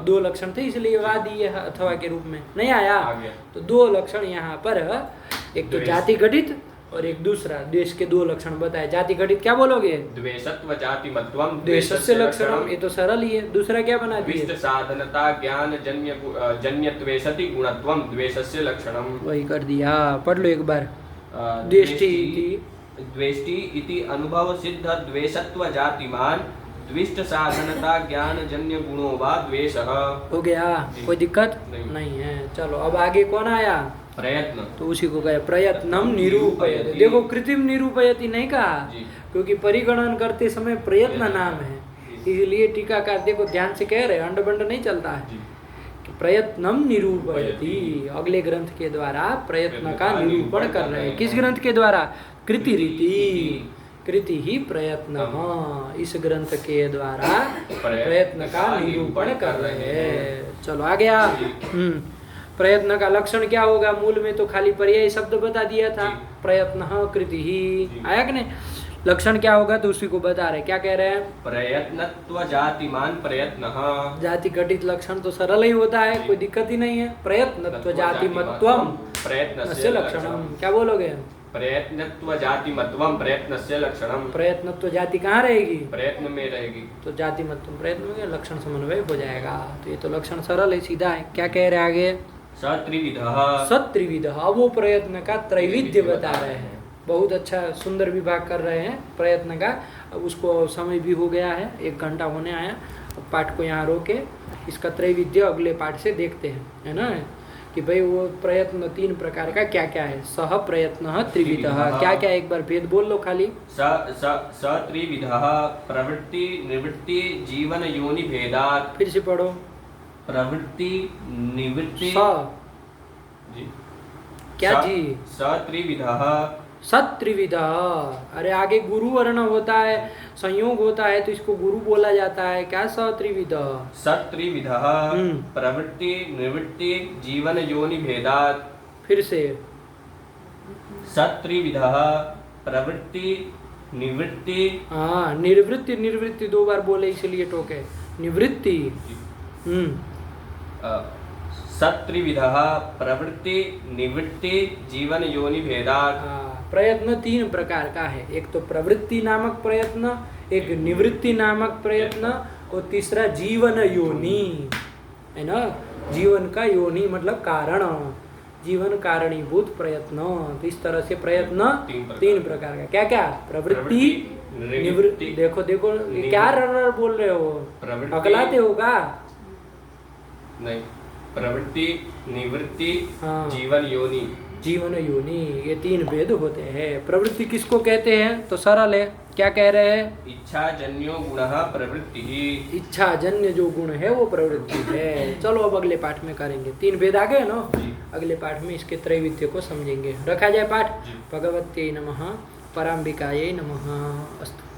A: दो लक्षण थे इसलिए वा दिए अथवा के रूप में, नहीं आया।
B: आ गया। तो
A: दो लक्षण यहाँ पर, एक तो जाति घटित और एक दूसरा द्वेष के दो लक्षण बताए। जाति घटित क्या बोलोगे?
B: द्वेषत्व जाति मत्वम
A: द्वेषस्य लक्षणम, ये तो सरल ही है। दूसरा क्या बना दिए?
B: द्विष्ट साधनता ज्ञान जन्यत्वे सति गुणत्वम द्वेषस्य लक्षणम।
A: वही कर दिया। पढ़ लो एक बार। द्वेष्टि
B: द्वेष्टि इति अनुभव सिद्ध द्वेषत्व जातिमान द्विष्ट साधनता ज्ञान जन्य गुणों वा द्वेष।
A: हो गया, कोई दिक्कत नहीं है। चलो अब आगे कौन आया?
B: प्रयत्न।
A: तो उसी को कहे प्रयत्नम निरूपयति। देखो कृत्रिम निरूपयति नहीं कहा, क्योंकि परिगणन करते समय प्रयत्न नाम है, इसलिए टीकाकार देखो ध्यान से कह रहे, अंड बंड नहीं चलता है। प्रयत्नम निरूपयति, अगले ग्रंथ के द्वारा प्रयत्न का निरूपण कर रहे हैं। किस ग्रंथ के द्वारा? कृति रीति। कृति ही प्रयत्न, इस ग्रंथ के द्वारा प्रयत्न का निरूपण कर रहे हैं। चलो आ गया। प्रयत्न का लक्षण क्या होगा? मूल में तो खाली पर्याय शब्द बता दिया था, प्रयत्न कृति ही। आया कि नहीं? लक्षण क्या होगा तो उसी को बता रहे। क्या कह रहे हैं?
B: प्रयत्नत्व जातिमान प्रयत्न।
A: जाति घटित लक्षण तो सरल ही होता है, कोई दिक्कत ही नहीं है। प्रयत्नत्व जातिमत्वम प्रयत्नस्य लक्षणम। क्या बोलोगे?
B: प्रयत्नत्व जातिमत्वम प्रयत्नस्य लक्षणम।
A: प्रयत्नत्व जाति कहाँ रहेगी?
B: प्रयत्न में रहेगी।
A: तो जातिमत्वम प्रयत्न में लक्षण समन्वय हो जाएगा। तो ये तो लक्षण सरल है, सीधा है। क्या कह रहे आगे?
B: सत्रिविधः।
A: सत्रिविधः, वो प्रयत्न का त्रैविध्य बता रहे हैं। बहुत अच्छा सुंदर विभाग कर रहे हैं प्रयत्न का। अब उसको समय भी हो गया है, 1 घंटा होने आया। अब पाठ को यहाँ रोके, इसका त्रैविध्य अगले पाठ से देखते हैं, है ना, कि भाई वो प्रयत्न 3 प्रकार का क्या क्या है। सह प्रयत्न त्रिविधः, क्या क्या एक बार भेद बोल लो खाली।
B: सत्रिविधः प्रवृत्ति निवृत्ति जीवन योनि भेदात्।
A: फिर से पढ़ो।
B: प्रवृत्ति निवृत्ति जी
A: क्या जी?
B: सत्रिविधः।
A: सत्रिविधा। अरे आगे गुरु वर्ण होता है, संयोग होता है, तो इसको गुरु बोला जाता है। क्या? सत्रिविधा।
B: सत्रिविधः प्रवृत्ति निवृत्ति जीवन योनि भेदात्।
A: फिर से।
B: सत्रिविधः प्रवृत्ति निवृत्ति।
A: हाँ, निर्वृत्ति निर्वृत्ति 2 बार बोले इसलिए टोके। निवृत्ति।
B: सत्रिविधः प्रवृत्ति निवृत्ति जीवन योनि भेदात्।
A: प्रयत्न 3 प्रकार का है। एक तो प्रवृत्ति नामक प्रयत्न, एक निवृत्ति नामक प्रयत्न, और तीसरा जीवन योनि, है ना। जीवन का योनि मतलब कारण, जीवन कारणीभूत प्रयत्न। तो इस तरह से प्रयत्न 3 प्रकार का। क्या क्या? प्रवृत्ति निवृत्ति। देखो देखो क्या रर बोल रहे हो, अकलाते होगा
B: नहीं। प्रवृत्ति निवृत्ति
A: हाँ।
B: जीवन योनि।
A: जीवन योनि, ये 3 भेद होते हैं। प्रवृत्ति किसको कहते हैं? तो सरल है। क्या कह रहे हैं?
B: इच्छा जन्यो गुणः प्रवृत्ति ही। इच्छा
A: जन्य जो गुण है वो प्रवृत्ति है। चलो अब अगले पाठ में करेंगे। 3 भेद आ गए ना, अगले पाठ में इसके त्रैविध्य को समझेंगे। रखा जाए पाठ। भगवत्यै नमः, पराम्बिकायै नमः। अस्तु।